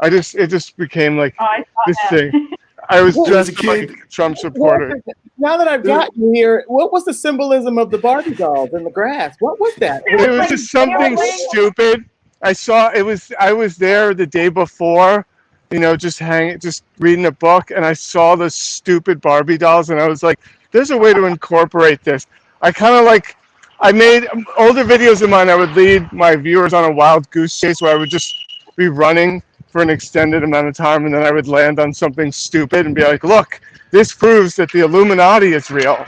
It just became like Oh, I saw this that. thing. I was Well, as a dressed like kid- a Trump supporter. Walter, now that I've got you here, what was the symbolism of the Barbie dolls in the grass? What was that? It was like just something barreling. stupid. I was there the day before, just reading a book, and I saw the stupid Barbie dolls, and I was like, there's a way to incorporate this. I made older videos of mine. I would lead my viewers on a wild goose chase where I would just be running for an extended amount of time, and then I would land on something stupid and be like, look, this proves that the Illuminati is real.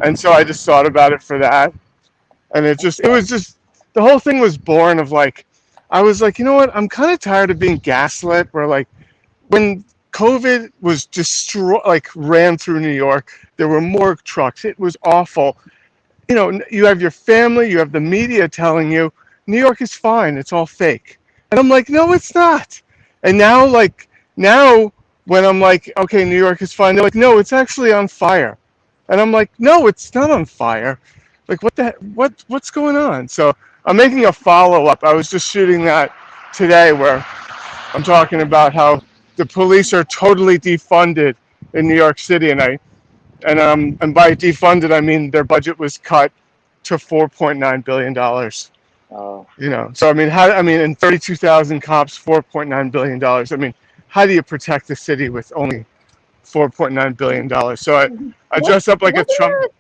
And so I just thought about it for that. And it was just, the whole thing was born of like, I was like, you know what? I'm kind of tired of being gaslit, where like when COVID was ran through New York, there were more trucks. It was awful. You have your family, you have the media telling you New York is fine. It's all fake. And I'm like, no, it's not. And now when I'm like, okay, New York is fine, they're like, no, it's actually on fire. And I'm like, no, it's not on fire. Like, what's going on? So I'm making a follow-up. I was just shooting that today where I'm talking about how the police are totally defunded in New York City, and by defunded I mean their budget was cut to $4.9 billion. Oh. So I mean, in 32,000 cops, $4.9 billion. I mean, how do you protect the city with only $4.9 billion? So I dress up like a Trump.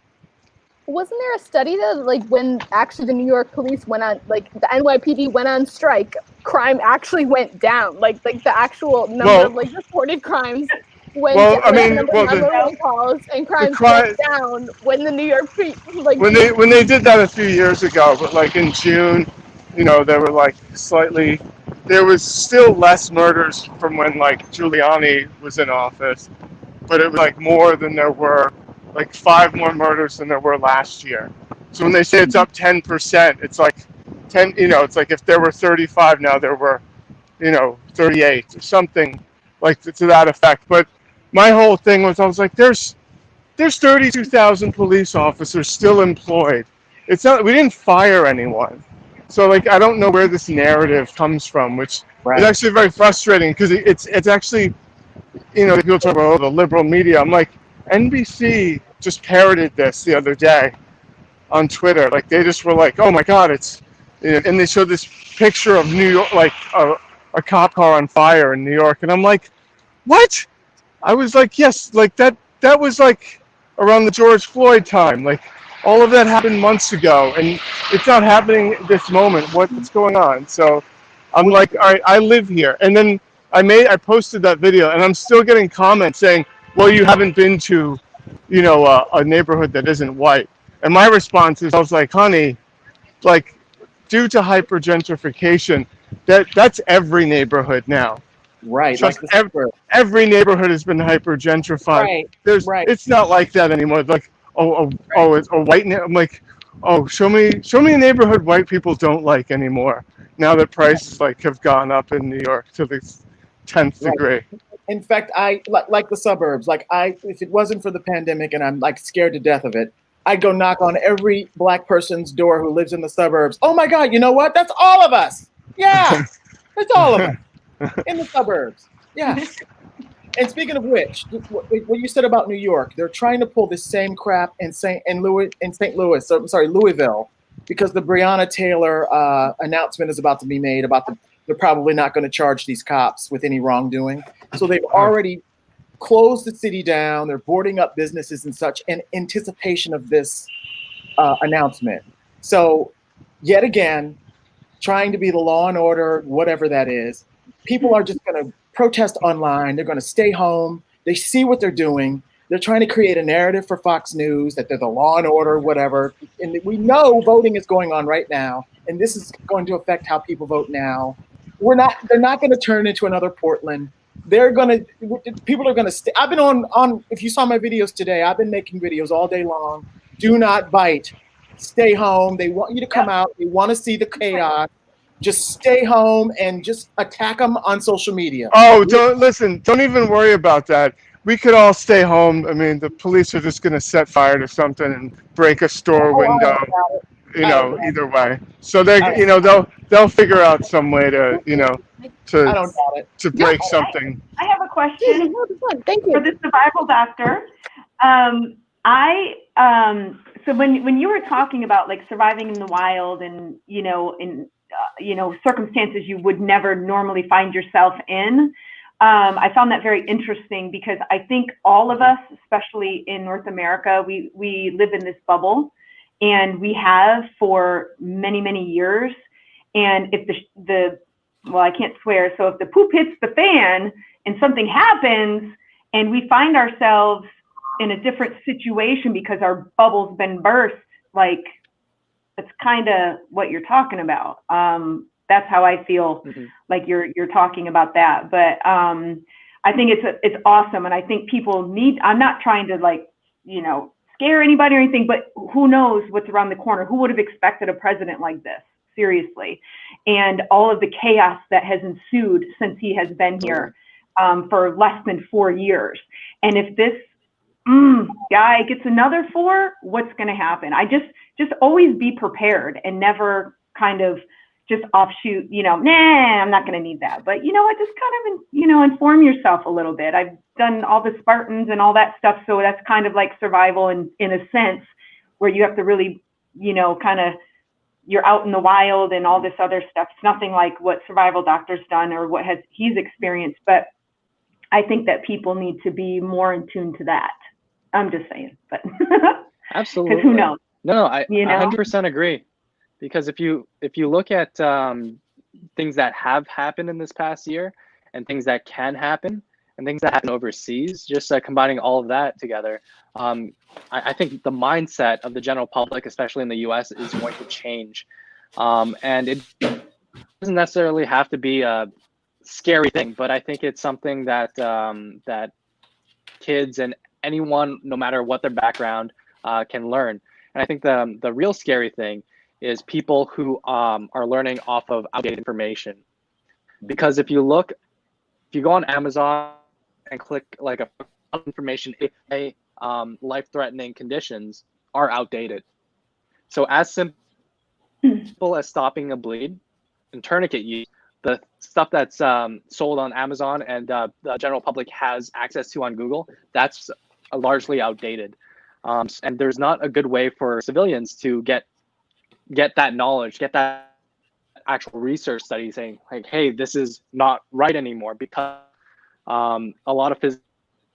Wasn't there a study that, like, when actually the New York police went on, like, the NYPD went on strike, crime actually went down? Like the actual number of, like, reported crimes went down. Number of calls and crimes went down when the New York like when they did that a few years ago, but like in June, there were like there was still less murders from when like Giuliani was in office, but it was like more than there were. Like 5 more murders than there were last year. So when they say it's up 10%, it's like 10. It's like if there were 35 now, there were, 38 or something like to that effect. But my whole thing was, I was like, there's 32,000 police officers still employed. It's not, we didn't fire anyone. So like, I don't know where this narrative comes from, which is actually very frustrating because it's actually, people talk about the liberal media. I'm like, NBC just parroted this the other day on Twitter. Like they just were like, "Oh my God, it's," and they showed this picture of New York, like a cop car on fire in New York, and I'm like, "What?" I was like, "Yes, like that was like around the George Floyd time. Like all of that happened months ago, and it's not happening at this moment. What's going on?" So I'm like, "All right, I live here," and then I posted that video, and I'm still getting comments saying, well, you haven't been to, a neighborhood that isn't white. And my response is, I was like, honey, like, due to hypergentrification, that's every neighborhood now. Right, Trust like the suburbs. every neighborhood has been hypergentrified. Right, right. It's not like that anymore. Like, it's a white. I'm like, oh, show me a neighborhood white people don't like anymore. Now that prices like have gone up in New York to the 10th Right. degree. In fact, I like the suburbs. Like if it wasn't for the pandemic and I'm like scared to death of it, I'd go knock on every black person's door who lives in the suburbs. Oh my God, you know what? That's all of us. Yeah, that's all of us in the suburbs. Yeah. And speaking of which, what you said about New York, they're trying to pull this same crap in St. Louis. So I'm sorry, Louisville, because the Breonna Taylor announcement is about to be made about they're probably not going to charge these cops with any wrongdoing. So they've already closed the city down. They're boarding up businesses and such in anticipation of this announcement. So yet again, trying to be the law and order, whatever that is, people are just going to protest online. They're going to stay home. They see what they're doing. They're trying to create a narrative for Fox News that they're the law and order, whatever. And we know voting is going on right now, and this is going to affect how people vote now. They're not going to turn into another Portland. People are going to stay. I've been on, if you saw my videos today, I've been making videos all day long. Do not bite. Stay home. They want you to come out. They want to see the chaos. Just stay home and just attack them on social media. Oh, don't even worry about that. We could all stay home. I mean, the police are just going to set fire to something and break a store window, either way. So they'll figure out some way to, I don't doubt it. to break something. I have a question Thank you. for the survival doctor. So when you were talking about like surviving in the wild and, in circumstances you would never normally find yourself in, I found that very interesting because I think all of us, especially in North America, we live in this bubble, and we have for many, many years. And if well, I can't swear. So if the poop hits the fan and something happens and we find ourselves in a different situation because our bubble's been burst, like that's kind of what you're talking about. That's how I feel like you're talking about that. But I think it's awesome. And I think people I'm not trying to scare anybody or anything, but who knows what's around the corner? Who would have expected a president like this? Seriously. And all of the chaos that has ensued since he has been here for less than 4 years. And if this guy gets another 4, what's going to happen? I just always be prepared and never kind of just offshoot, I'm not going to need that. But, I just kind of, inform yourself a little bit. I've done all the Spartans and all that stuff. So that's kind of like survival in a sense where you have to really, you're out in the wild and all this other stuff. It's nothing like what survival doctor's done or what he's experienced. But I think that people need to be more in tune to that. I'm just saying, but absolutely. Because who knows? No, I 100% agree. Because if you look at things that have happened in this past year and things that can happen and things that happen overseas, just combining all of that together, I think the mindset of the general public, especially in the U.S., is going to change. And it doesn't necessarily have to be a scary thing, but I think it's something that that kids and anyone, no matter what their background, can learn. And I think the real scary thing is people who are learning off of outdated information. Because if you go on Amazon and click like a information, life-threatening conditions are outdated. So as simple as stopping a bleed and tourniquet use, the stuff that's sold on Amazon and the general public has access to on Google, that's largely outdated. And there's not a good way for civilians to get that knowledge, get that actual research study saying like, hey, this is not right anymore, because a lot of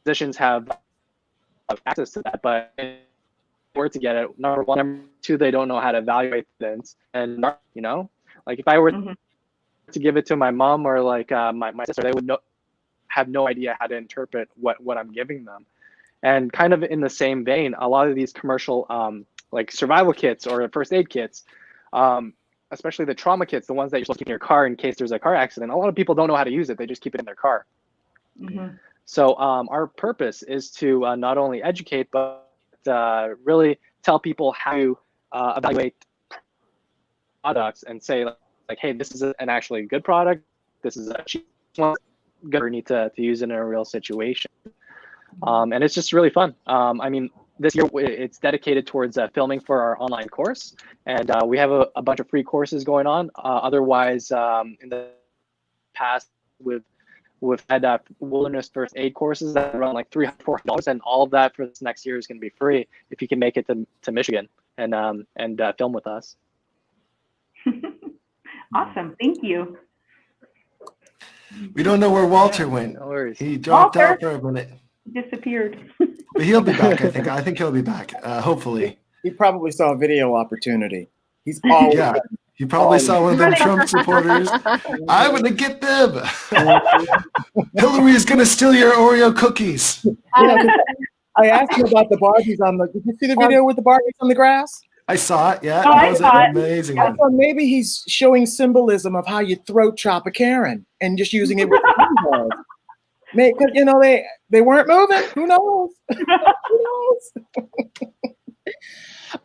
physicians have access to that, but in order to get it, number one, number two, they don't know how to evaluate evidence. And like if I were to give it to my mom or like my sister, they would have no idea how to interpret what I'm giving them. And kind of in the same vein, a lot of these commercial like survival kits or first aid kits, especially the trauma kits, the ones that you're supposed to keep in your car in case there's a car accident. A lot of people don't know how to use it. They just keep it in their car. Mhm. So our purpose is to not only educate, but really tell people how to evaluate products and say like, hey, this is an actually good product. This is a cheap one. Good, or need to use it in a real situation. And it's just really fun. I mean, this year it's dedicated towards filming for our online course, and we have a bunch of free courses going on. Otherwise, in the past, we've had wilderness first aid courses that run like $300-$400, and all of that for this next year is going to be free if you can make it to Michigan and film with us. Awesome. Thank you. We don't know where Walter went. No worries. He dropped Walter? out for a minute. Disappeared. But he'll be back, I think. I think he'll be back, hopefully. He probably saw a video opportunity. He's always Yeah. You probably saw one of them Trump supporters. I'm going to get them. Hillary's going to steal your Oreo cookies. I asked him about the Barbies on the. Did you see the video with the Barbies on the grass? I saw it, yeah. Oh, That I was saw it. an amazing I one. thought maybe he's showing symbolism of how you throat chop a Karen and just using it with the because you know they weren't moving. Who knows? Who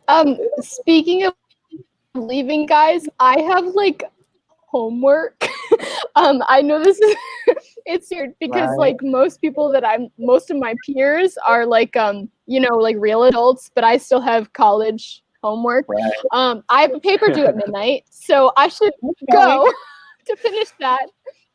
knows? Speaking of leaving, guys, I have like homework. I know this is it's weird because Right. like most of my peers are like like real adults, but I still have college homework. Right. I have a paper due at midnight, so I should go to finish that.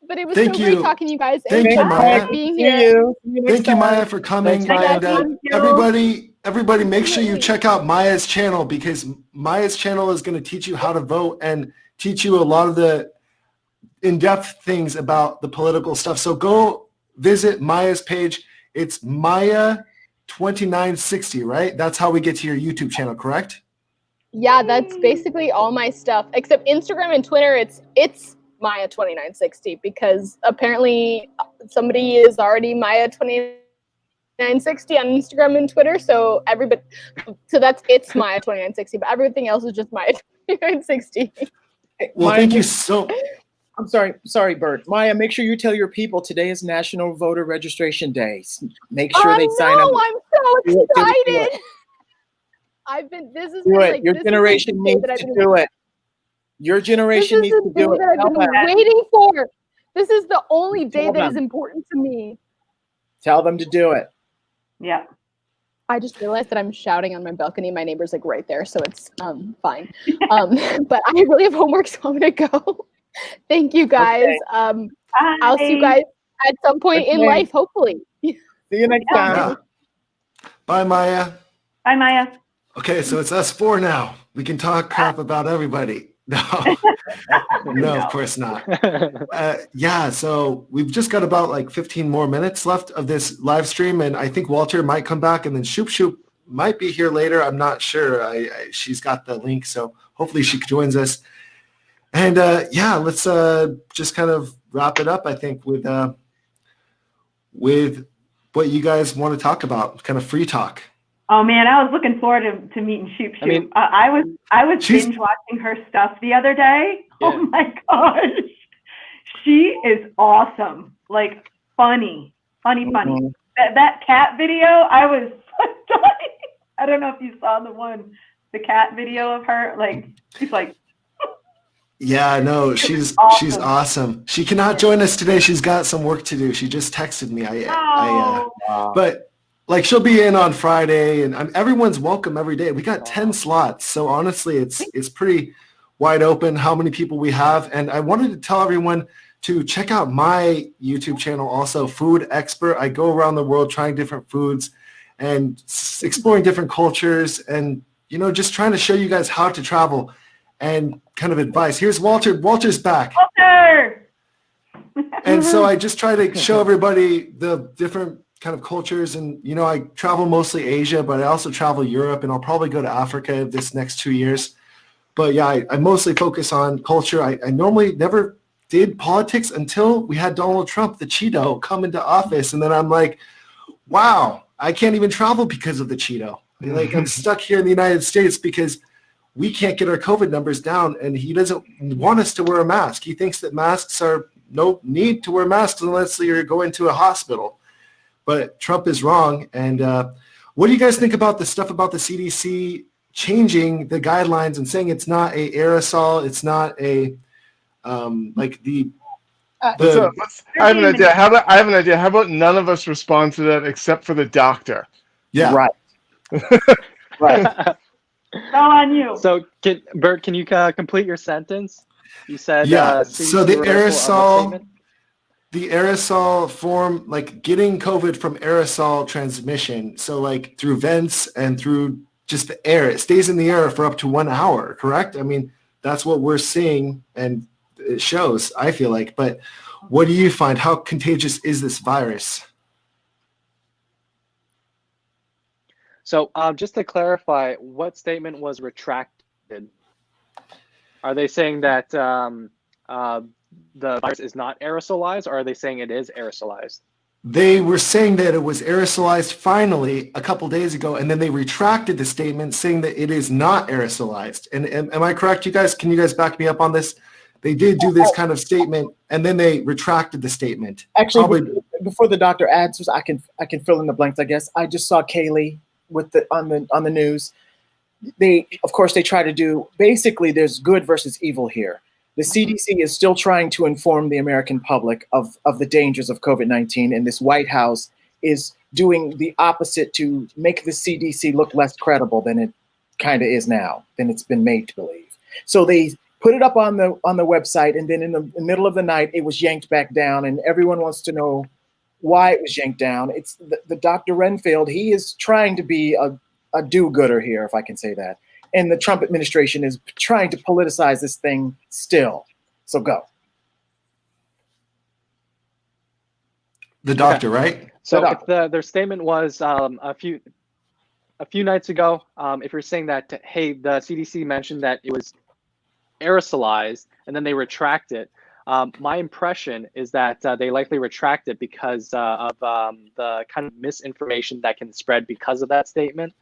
But it was Thank so you. great talking to you guys. Thank and you, Maya. being See here. you. See you next Thank you, time. Maya, for coming. Thanks, Maya. And Thank you. everybody, make sure you check out Maya's channel, because Maya's channel is going to teach you how to vote and teach you a lot of the in-depth things about the political stuff. So go visit Maya's page. It's Maya2960, right? That's how we get to your YouTube channel, correct? Yeah, that's basically all my stuff except Instagram and Twitter. It's Maya2960 because apparently somebody is already Maya2960 on Instagram and Twitter. So it's Maya2960, but everything else is just Maya2960. Well, Maya, thank you so. I'm sorry, Bert. Maya, make sure you tell your people today is National Voter Registration Day. Make sure they sign up. I'm so Do it, do it, do excited. This is Do it. Your generation needs to do it. Your generation needs to do it. That I've been waiting for. This is the only day Tell that is them. important to me. Tell them to do it. Yeah. I just realized that I'm shouting on my balcony. My neighbor's like right there, so it's fine. But I really have homework, so I'm gonna go. Thank you guys. Okay. I'll see you guys at some point in Okay. life, hopefully. See you next time. Yeah. Bye, Maya. Bye, Maya. Okay, so it's us four now. We can talk crap about everybody. No, no, of course not. Yeah, so we've just got about like 15 more minutes left of this live stream, and I think Walter might come back, and then Shub Shub might be here later. I'm not sure. She's got the link, so hopefully she joins us. And yeah, let's just kind of wrap it up, I think, with what you guys want to talk about, kind of free talk. Oh man, I was looking forward to meeting Shub Shub. I mean- I was She's- binge watching her stuff the other day. Yeah. Oh my gosh, she is awesome. Like funny. Mhm. That cat video, I was dying. I don't know if you saw the cat video of her. Like she's like, Yeah, no, she's awesome. She cannot join us today. She's got some work to do. She just texted me. oh, But like she'll be in on Friday, and everyone's welcome every day. We got 10 slots, so honestly, it's pretty wide open how many people we have. And I wanted to tell everyone to check out my YouTube channel, also Food Expert. I go around the world trying different foods and exploring different cultures, and just trying to show you guys how to travel and kind of advice. Here's Walter. Walter's back. Walter! And so I just try to show everybody the different kind of cultures. And, I travel mostly Asia, but I also travel Europe, and I'll probably go to Africa this next 2 years. But yeah, I mostly focus on culture. I normally never did politics until we had Donald Trump, the Cheeto, come into office. And then I'm like, wow, I can't even travel because of the Cheeto. Like, I'm stuck here in the United States because we can't get our COVID numbers down, and he doesn't want us to wear a mask. He thinks that masks are no need to wear masks unless you're going to a hospital. But Trump is wrong. And what do you guys think about the stuff about the CDC changing the guidelines and saying it's not a aerosol, it's not a like the I have an idea. I have an idea. How about none of us respond to that except for the doctor? yeah. Right. Right. All on you. So, Bert, can you complete your sentence? You said Yeah. So the reversal of the statement? aerosol form, like getting COVID from aerosol transmission. So like through vents and through just the air, it stays in the air for up to 1 hour, correct? I mean, that's what we're seeing and it shows, I feel like. But what do you find? How contagious is this virus? So just to clarify, what statement was retracted? Are they saying that the virus is not aerosolized, or are they saying it is aerosolized? They were saying that it was aerosolized finally a couple days ago, and then they retracted the statement saying that it is not aerosolized. And am I correct, you guys? Can you guys back me up on this? They did do this kind of statement, and then they retracted the statement. Actually, before the doctor answers, I can fill in the blanks, I guess. I just saw Kaylee with on the news. They, of course, they try to do, basically there's good versus evil here. The CDC is still trying to inform the American public of the dangers of COVID-19, and this White House is doing the opposite to make the CDC look less credible than it kind of is now, than it's been made to believe. So they put it up on the website, and then in the middle of the night, it was yanked back down, and everyone wants to know why it was yanked down. It's the Dr. Renfield. He is trying to be a do-gooder here, if I can say that. And the Trump administration is trying to politicize this thing still. So go. The doctor, right? So if their statement was a few nights ago, if you're saying that, hey, the CDC mentioned that it was aerosolized, and then they retract it, my impression is that they likely retract it because of the kind of misinformation that can spread because of that statement.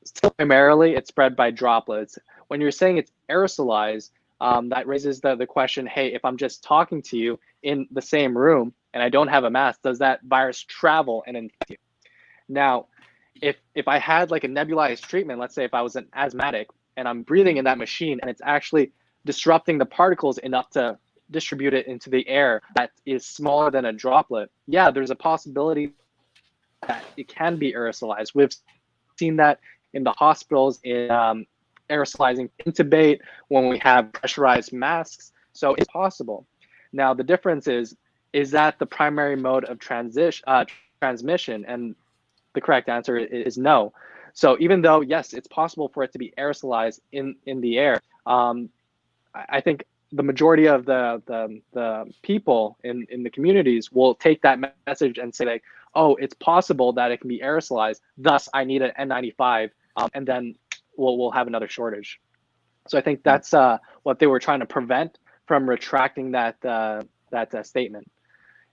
Still, primarily, it's spread by droplets. When you're saying it's aerosolized, that raises the question, hey, if I'm just talking to you in the same room and I don't have a mask, does that virus travel and infect you? Now, if I had like a nebulized treatment, let's say if I was an asthmatic and I'm breathing in that machine and it's actually disrupting the particles enough to distribute it into the air that is smaller than a droplet, yeah, there's a possibility that it can be aerosolized. We've seen that in the hospitals in aerosolizing intubate when we have pressurized masks. So it's possible. Now, the difference is that the primary mode of transmission? And the correct answer is no. So even though, yes, it's possible for it to be aerosolized in the air, I think the majority of the people in the communities will take that message and say like, oh, it's possible that it can be aerosolized, thus I need an N95, and then we'll have another shortage. So I think that's what they were trying to prevent from retracting that statement.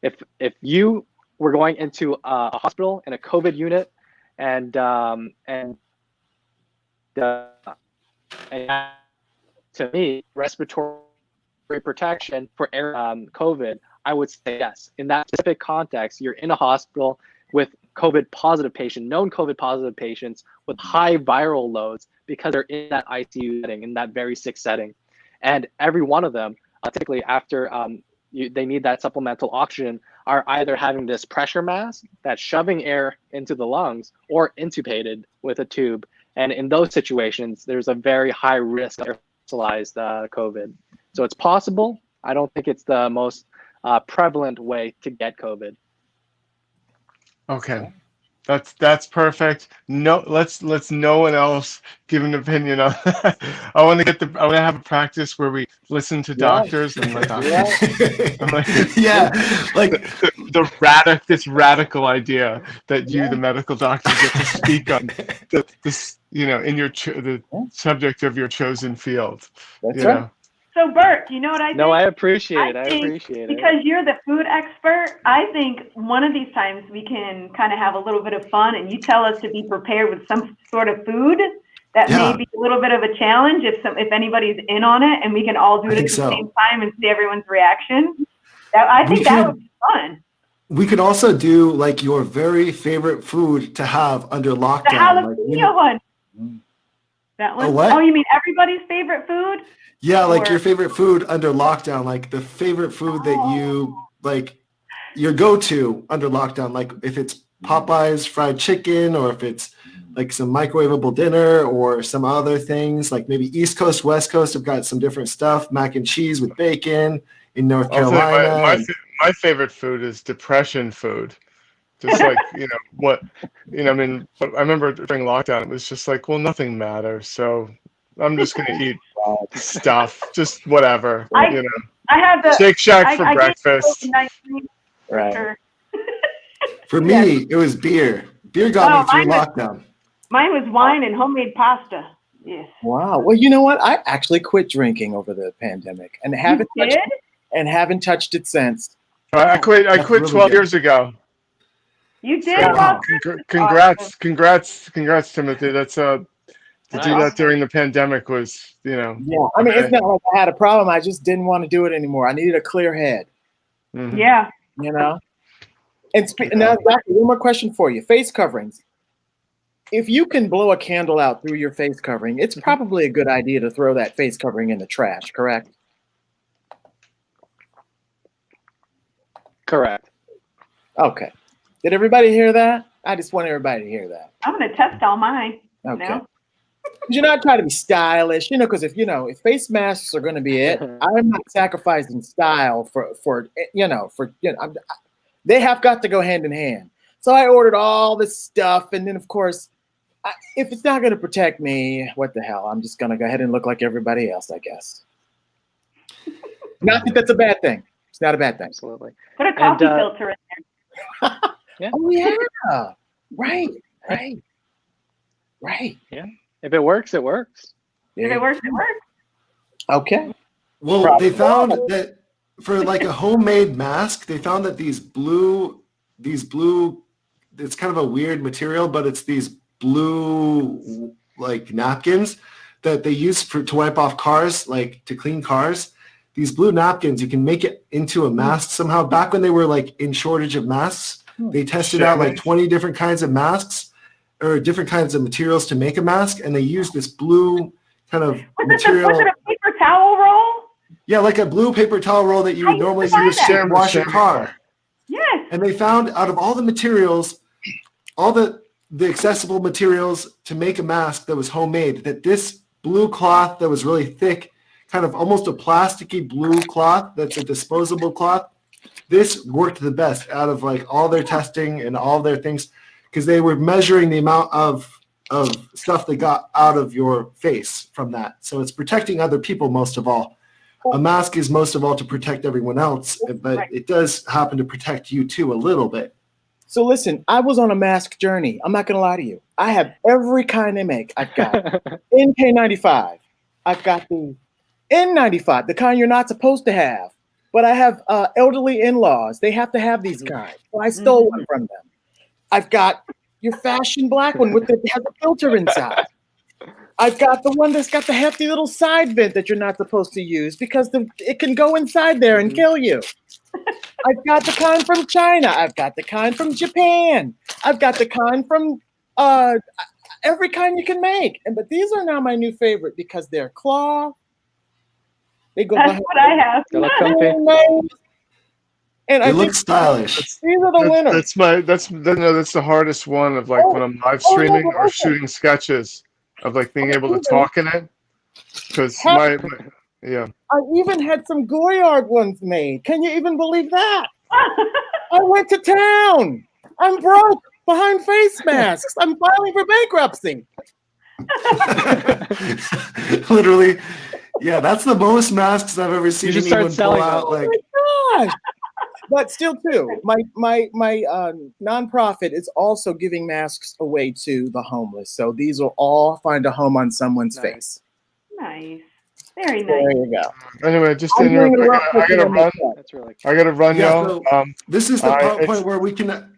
If you were going into a hospital in a COVID unit and to me, respiratory protection for COVID, I would say yes. In that specific context, you're in a hospital with COVID positive patient, known COVID positive patients with high viral loads because they're in that ICU setting, in that very sick setting. And every one of them, typically after they need that supplemental oxygen, are either having this pressure mask that's shoving air into the lungs or intubated with a tube. And in those situations, there's a very high risk of aerosolized COVID. So it's possible. I don't think it's the most prevalent way to get COVID. Okay, that's perfect. No, let's no one else give an opinion on that. I want to have a practice where we listen to doctors and let doctors. I'm like, Yeah, like this radical idea that you, the medical doctor, get to speak on this, in your the subject of your chosen field. That's right. So Bert, you know what I think? No, I appreciate it. I think appreciate it. because you're the food expert, I think one of these times we can kind of have a little bit of fun and you tell us to be prepared with some sort of food that may be a little bit of a challenge if anybody's in on it, and we can all do it at the same time and see everyone's reaction. I think that would be fun. We could also do like your very favorite food to have under lockdown. The jalapeno one. That one? What? Oh, you mean everybody's favorite food? Yeah, like your favorite food under lockdown, like the favorite food that you like your go-to under lockdown, like if it's Popeye's fried chicken or if it's like some microwavable dinner or some other things, like maybe East Coast, West Coast have got some different stuff, mac and cheese with bacon in North Carolina. My favorite food is depression food. Just like, I mean, I remember during lockdown, it was just like, well, nothing matters. So I'm just going to eat stuff, just whatever, I have the Shake Shack for breakfast. Right. Sure. For me, it was beer. Beer got me through lockdown. Mine was wine and homemade pasta. Yes. Wow. Well, you know what? I actually quit drinking over the pandemic and haven't touched it since. I quit really 12 years ago. You did? Wow. Congrats, Timothy. That's to do that during the pandemic was, Yeah, I mean, it's not like I had a problem. I just didn't want to do it anymore. I needed a clear head. Mm-hmm. Yeah. And now, Doctor, one more question for you. Face coverings. If you can blow a candle out through your face covering, it's probably a good idea to throw that face covering in the trash, correct? Correct. Okay. Did everybody hear that? I just want everybody to hear that. I'm going to test all mine. Okay. Now. You're not trying to be stylish, because if face masks are going to be it, I'm not sacrificing style for they have got to go hand in hand. So I ordered all this stuff, and then of course, if it's not going to protect me, what the hell? I'm just going to go ahead and look like everybody else, I guess. Not that that's a bad thing. It's not a bad thing. Absolutely. Put a coffee filter in there. Yeah. Oh yeah. Right. Yeah. If it works, it works. If it works, it works. Okay. Well, they found that for like a homemade mask, they found that these blue, it's kind of a weird material, but it's these blue like napkins that they use to wipe off cars, like to clean cars. These blue napkins, you can make it into a mask somehow. Back when they were like in shortage of masks, they tested out like 20 different kinds of masks or different kinds of materials to make a mask, and they used this blue kind of material. Was it a paper towel roll? Yeah, like a blue paper towel roll that you would normally use to wash your car. Yes. And they found out of all the materials, all the accessible materials to make a mask that was homemade, that this blue cloth that was really thick, kind of almost a plasticky blue cloth that's a disposable cloth, this worked the best out of like all their testing and all their things, because they were measuring the amount of stuff they got out of your face from that. So it's protecting other people most of all. A mask is most of all to protect everyone else, but it does happen to protect you too a little bit. So listen, I was on a mask journey. I'm not going to lie to you. I have every kind they make. I've got NK95. I've got the N95, the kind you're not supposed to have. But I have elderly in-laws. They have to have these kinds. So I stole one from them. I've got your fashion black one that has a filter inside. I've got the one that's got the hefty little side vent that you're not supposed to use because it can go inside there and kill you. I've got the kind from China. I've got the kind from Japan. I've got the kind from every kind you can make. But these are now my new favorite because they're cloth. They go. That's what I have. They look comfy. And They look stylish. These are the winners. That's the hardest one of like when I'm live streaming or shooting sketches of like being able to talk in it. Because I even had some Goyard ones made. Can you even believe that? I went to town. I'm broke behind face masks. I'm filing for bankruptcy. Literally, yeah, that's the most masks I've ever seen You should anyone start pull selling out. them. Like, Oh my gosh. But still, too, my nonprofit is also giving masks away to the homeless. So these will all find a home on someone's face. Nice. Very There nice. you go. Anyway, just to I'm doing interrupt, a rough I cooking gotta on run. this. That's really I gotta run, Yeah, y'all. so this is the it's- point where we can,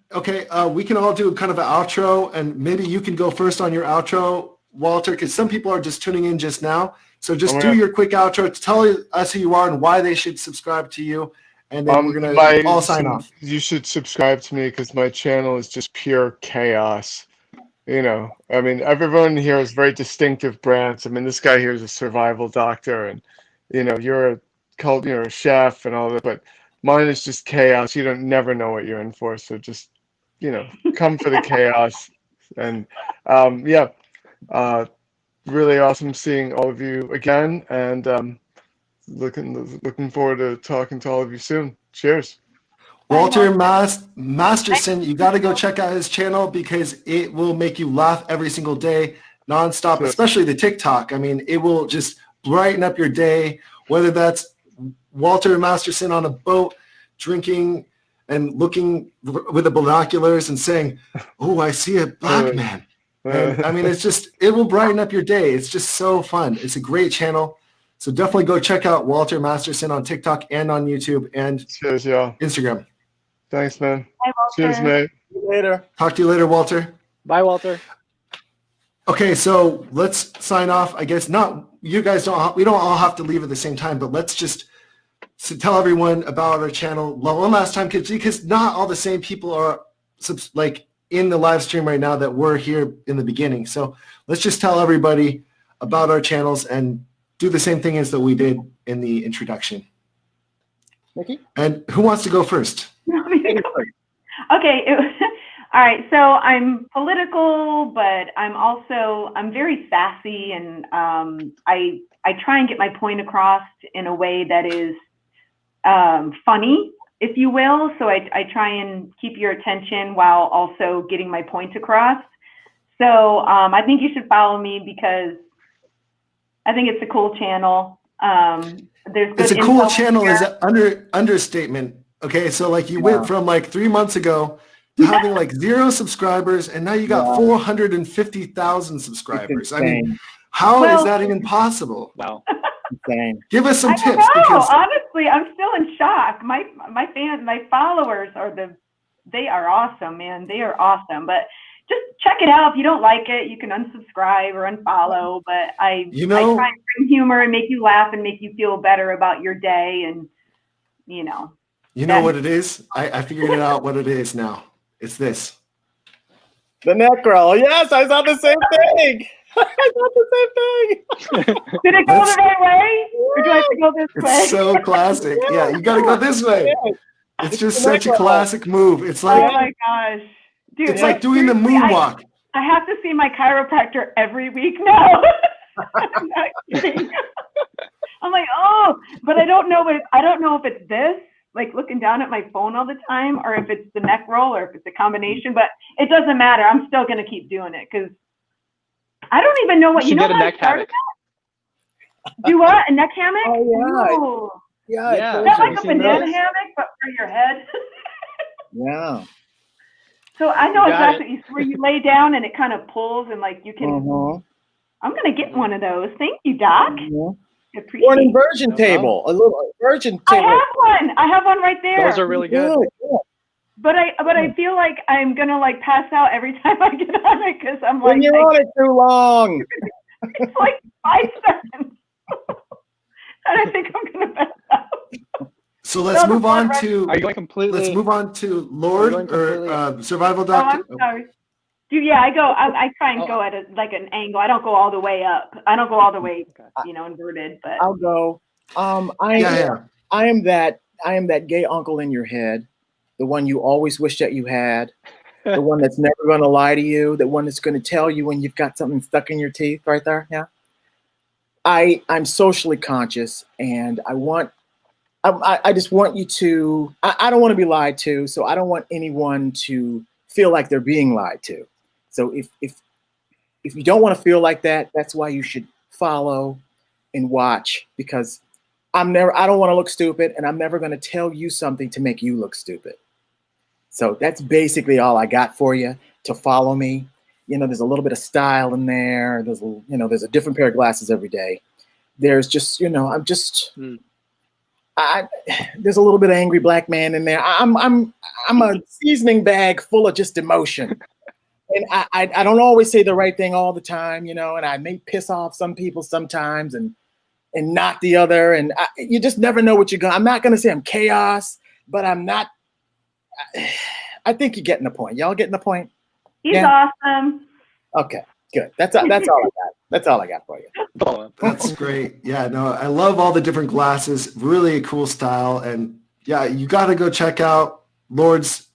we can all do kind of an outro, and maybe you can go first on your outro, Walter, because some people are just tuning in just now. So just Oh, do yeah. your quick outro, tell us who you are and why they should subscribe to you, and then we're going to all sign off. You should subscribe to me because my channel is just pure chaos. You know, I mean, everyone here has very distinctive brands. I mean, this guy here is a survival doctor, and you know, you're a chef and all that, but mine is just chaos. You don't never know what you're in for, so just, you know, come for the chaos. And yeah, really awesome seeing all of you again, and looking forward to talking to all of you soon. Cheers. Walter Masterson, you got to go check out his channel because it will make you laugh every single day, nonstop, Yes. especially the TikTok. I mean, it will just brighten up your day, whether that's Walter Masterson on a boat drinking and looking with the binoculars and saying, "Oh, I see a black man." And I mean, it will brighten up your day. It's just so fun. It's a great channel. So definitely go check out Walter Masterson on TikTok and on YouTube and Cheers, y'all. Instagram. Thanks, man. Bye, Walter. Cheers, mate. See you later. Talk to you later, Walter. Bye, Walter. Okay, so let's sign off. I guess we don't all have to leave at the same time, but let's just tell everyone about our channel one last time, because not all the same people are in the live stream right now that were here in the beginning. So let's just tell everybody about our channels and do the same thing as that we did in the introduction. Nikki? And who wants to go first? Okay. All right. So I'm political, but I'm very sassy, and I try and get my point across in a way that is funny, if you will. So I try and keep your attention while also getting my point across. So I think you should follow me because I think it's a cool channel. There's good It's a cool info channel here. is an understatement. Okay, so you went from 3 months ago to having 0 subscribers, and now you got 450,000 subscribers. I mean, how is that even possible? Wow. Insane. Give us some I don't tips, know. because Honestly, I'm still in shock. My fans, my followers they are awesome, man. They are awesome. But just check it out. If you don't like it, you can unsubscribe or unfollow. But I try and bring humor and make you laugh and make you feel better about your day. And you know what it is? I figured it out what it is now. It's this. The neck roll. Yes, I saw the same thing. I thought the same thing. Did it go the right way? Or do I have to go this way? It's so classic. Yeah, you got to go this way. It's just such a classic move. It's Oh like my gosh. Dude, it's like doing the seriously, moonwalk. I have to see my chiropractor every week now. I'm not kidding. I'm like, oh, but I don't know if it's this, looking down at my phone all the time, or if it's the neck roll, or if it's a combination, but it doesn't matter. I'm still going to keep doing it because I don't even know what You should get a what I neck started hammock. at? Do what? A neck hammock? Oh, yeah. Ooh. Yeah. Yeah. Is that like Have a you seen banana those? hammock, but for your head? Yeah. So I know You got exactly where you lay down and it kind of pulls and you can. Uh-huh. I'm gonna get one of those. Thank you, Doc. Uh-huh. I appreciate Or an it. inversion No table. A little inversion I table. have one. I have one right there. Those are really good. Yeah. But I feel like I'm gonna pass out every time I get on it because I'm When you're on it too long. it's like 5 seconds, and I think I'm gonna pass out. So let's move on Are you going to completely? Lord going or completely- Survival Oh, I'm Doctor. sorry. Dude, yeah, I try and go at an angle. I don't go all the way up. I don't go all the way, inverted. But I'll go. I am that gay uncle in your head, the one you always wish that you had, the one that's never going to lie to you, the one that's going to tell you when you've got something stuck in your teeth right there. Yeah. I'm socially conscious, and I just want you to. I don't want to be lied to, so I don't want anyone to feel like they're being lied to. So if you don't want to feel like that, that's why you should follow and watch, because I don't want to look stupid, and I'm never going to tell you something to make you look stupid. So that's basically all I got for you to follow me. There's a little bit of style in there. There's a different pair of glasses every day, there's just, you know, I'm just, Mm. there's a little bit of angry black man in there. I'm a seasoning bag full of just emotion. And I don't always say the right thing all the time, you know, and I may piss off some people sometimes and not the other. And you just never know what you're going to. I'm not going to say I'm chaos, but I'm not. I think you're getting the point. Y'all getting the point? He's Yeah? awesome. Okay, good. That's all I got. That's all I got for you. That's great. Yeah, no, I love all the different glasses. Really a cool style. And yeah, you got to go check out Lord's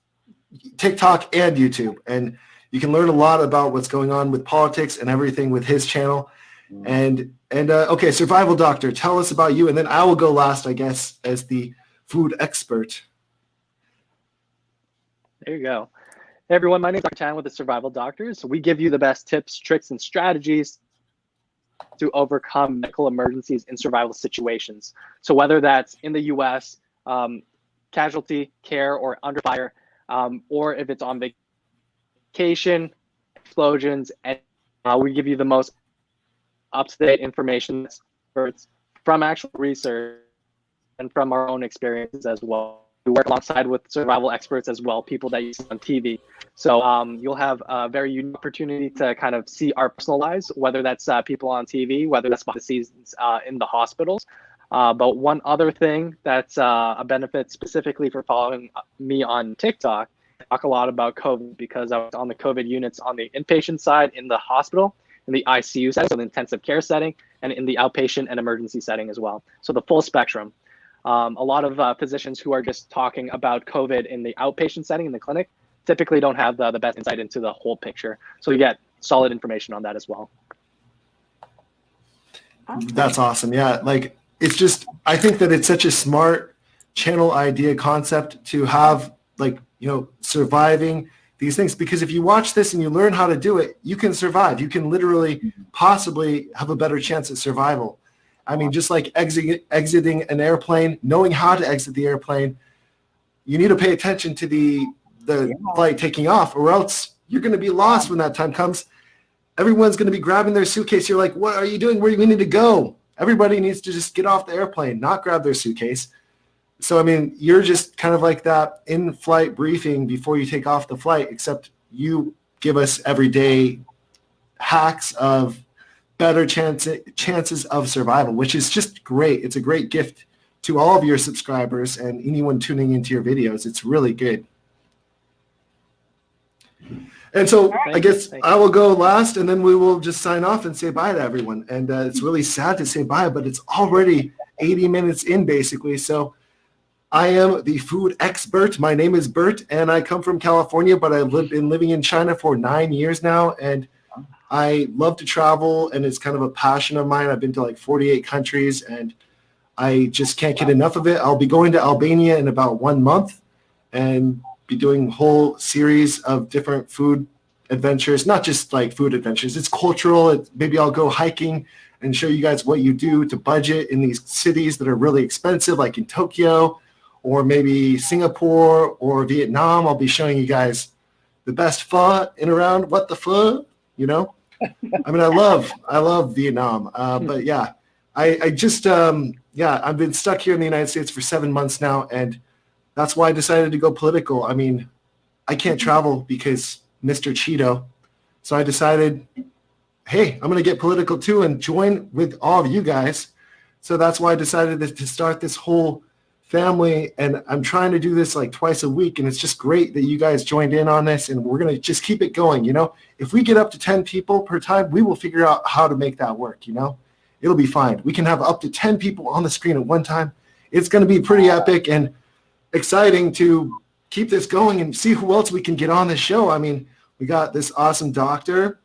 TikTok and YouTube. And you can learn a lot about what's going on with politics and everything with his channel. And okay, Survival Doctor, tell us about you. And then I will go last, I guess, as the food expert. There you go. Hey everyone, my name is Dr. Chan with the Survival Doctors. So we give you the best tips, tricks, and strategies to overcome medical emergencies in survival situations. So whether that's in the US, casualty care or under fire, or if it's on vacation, explosions, and we give you the most up-to-date information from actual research and from our own experiences as well. We work alongside with survival experts as well, people that you see on TV. So you'll have a very unique opportunity to kind of see our personal lives, whether that's people on TV, whether that's behind the scenes in the hospitals. But one other thing that's a benefit specifically for following me on TikTok, I talk a lot about COVID because I was on the COVID units on the inpatient side in the hospital, in the ICU setting, so the intensive care setting, and in the outpatient and emergency setting as well. So the full spectrum. A lot of physicians who are just talking about COVID in the outpatient setting in the clinic typically don't have the best insight into the whole picture. So you get solid information on that as well. That's awesome. Yeah, like it's just, I think that it's such a smart channel idea concept to have, like, you know, surviving these things, because if you watch this and you learn how to do it, you can survive. You can literally possibly have a better chance at survival. I mean, just like exiting an airplane, knowing how to exit the airplane, you need to pay attention to the flight taking off, or else you're going to be lost when that time comes. Everyone's going to be grabbing their suitcase. You're like, what are you doing? Where do we need to go? Everybody needs to just get off the airplane, not grab their suitcase. So, I mean, you're just kind of like that in-flight briefing before you take off the flight, except you give us everyday hacks of better chances of survival, which is just great. It's a great gift to all of your subscribers and anyone tuning into your videos. It's really good. And so I guess I will go last, and then we will just sign off and say bye to everyone. And it's really sad to say bye, but it's already 80 minutes in, basically. So I am the food expert. My name is Bert, and I come from California, but I've been living in China for 9 years now, and I love to travel, and it's kind of a passion of mine. I've been to like 48 countries, and I just can't get enough of it. I'll be going to Albania in about 1 month and be doing a whole series of different food adventures, not just like food adventures. It's cultural. Maybe I'll go hiking and show you guys what you do to budget in these cities that are really expensive, like in Tokyo, or maybe Singapore or Vietnam. I'll be showing you guys the best pho in around what the pho, you know? I mean, I love Vietnam. But yeah, I just, I've been stuck here in the United States for 7 months now, and that's why I decided to go political. I mean, I can't travel because Mr. Cheeto. So I decided, hey, I'm going to get political too and join with all of you guys. So that's why I decided to start this whole family, and I'm trying to do this like twice a week, and it's just great that you guys joined in on this, and we're going to just keep it going. You know, if we get up to 10 people per time, we will figure out how to make that work. You know, it'll be fine. We can have up to 10 people on the screen at one time. It's going to be pretty epic and exciting to keep this going and see who else we can get on the show. I mean, we got this awesome doctor.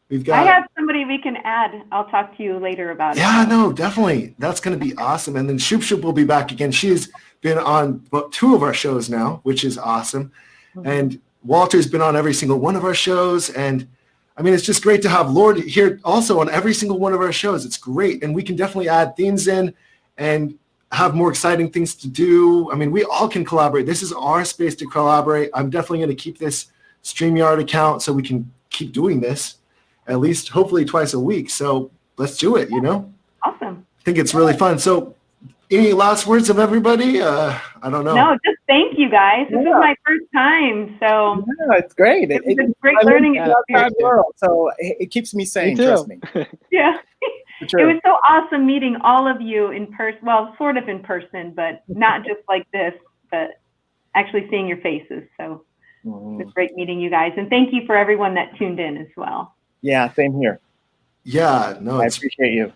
We've got. I have somebody we can add. I'll talk to you later about it. Yeah, no, definitely. That's going to be awesome. And then Shub Shub will be back again. She's been on 2 of our shows now, which is awesome. Mm-hmm. And Walter's been on every single one of our shows. And I mean, it's just great to have Lord here also on every single one of our shows. It's great. And we can definitely add themes in and have more exciting things to do. I mean, we all can collaborate. This is our space to collaborate. I'm definitely going to keep this StreamYard account so we can keep doing this at least hopefully twice a week. So let's do it, you know? Awesome. think it's really fun. So any last words of everybody? I don't know. No, just thank you guys. This is my first time, so Yeah, it's great. it was a great I live learning in the outside experience. world, so it keeps me sane. too. Trust me. Yeah. For It sure. was so awesome meeting all of you in person. Well, sort of in person, but not just like this, but actually seeing your faces. So it was great meeting you guys. And thank you for everyone that tuned in as well. Yeah, same here. Yeah, no, I it's appreciate you.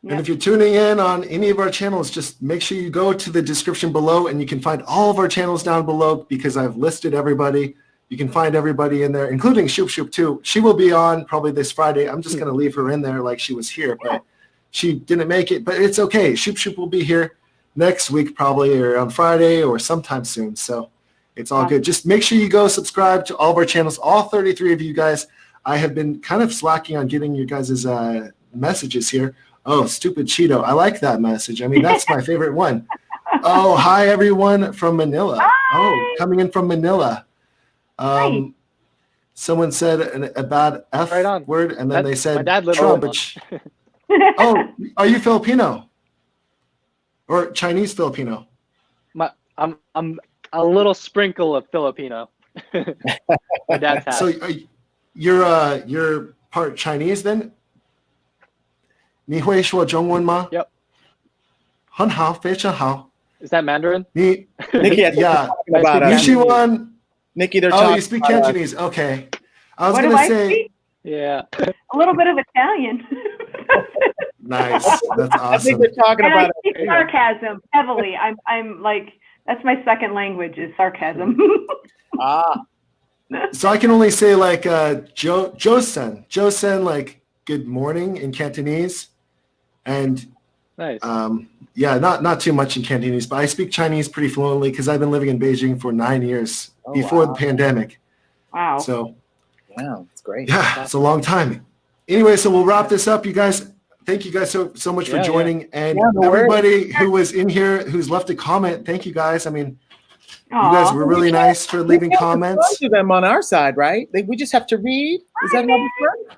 And if you're tuning in on any of our channels, just make sure you go to the description below and you can find all of our channels down below because I've listed everybody. You can find everybody in there, including Shub Shub too. She will be on probably this Friday. I'm just going to leave her in there like she was here, but she didn't make it. But it's okay. Shub Shub will be here next week probably, or on Friday or sometime soon. So it's all good. Just make sure you go subscribe to all of our channels, all 33 of you guys. I have been kind of slacking on getting you guys' messages here. Oh, stupid Cheeto. I like that message. I mean, that's my favorite one. Oh, hi, everyone from Manila. Hi. Oh, coming in from Manila. Hi. Someone said a bad F Right on. word, and then they My said dad lived Trump. in Oh, are you Filipino? Or Chinese Filipino? I'm a little sprinkle of Filipino. My dad's half. So you're part Chinese then? 你会说中文吗? Yep. 很好，非常好。 Is that Mandarin? Nikki, Nikki, I think yeah. they're talking about Yushiwan. Nikki, they're Oh, talking you speak about Cantonese. Okay. I was What going do to I say, speak? Yeah. A little bit of Italian. nice. That's I think awesome. they're talking And I about speak sarcasm heavily. I'm like, that's my second language is sarcasm. So I can only say like Josen. Josen, like good morning in Cantonese. And Nice. yeah, not too much in Cantonese, but I speak Chinese pretty fluently because I've been living in Beijing for 9 years before the pandemic. Wow. So Wow, that's great. yeah, it's a long time. Anyway, so we'll wrap this up. You guys, thank you guys so much for Yeah, joining. And Yeah, no worries. everybody who was in here, who's left a comment, thank you guys. I mean, you Aw. guys were really nice for leaving We can't comments. respond to them on our side, right? We just have to read. Is that how it's done?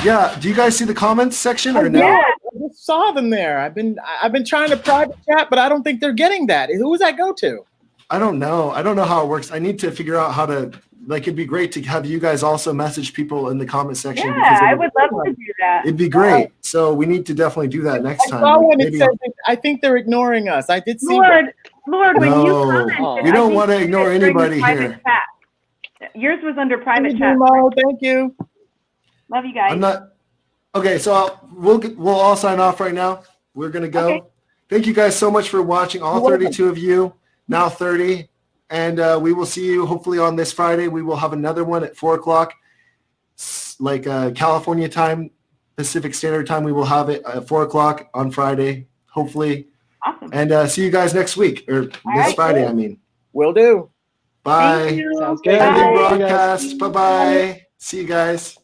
Yeah, do you guys see the comments section or no? Yeah. I just saw them there. I've been trying to private chat, but I don't think they're getting that. Who does that go to? I don't know. I don't know how it works. I need to figure out how to, like, it'd be great to have you guys also message people in the comment section. Yeah, I would love to do that. It'd be great. So we need to definitely do that next I time. saw Like, when it maybe- says, I think they're ignoring us. I did see. Lord, when you No, commented, we I don't think want to you ignore did during the anybody private here. chat. Yours was under private Thank chat. you, Mo. Thank you. Love you guys. I'm not. Okay, so we'll all sign off right now. We're gonna go. Okay. Thank you guys so much for watching. All 32 of you, now 30, and we will see you hopefully on this Friday. We will have another one at 4 o'clock, like California time, Pacific Standard Time. We will have it at 4 o'clock on Friday, hopefully. Awesome. And see you guys next week or this right, Friday. cool. I mean, Will do. bye. Thank you. Sounds good. Ending Bye. broadcast. Bye bye. See you guys.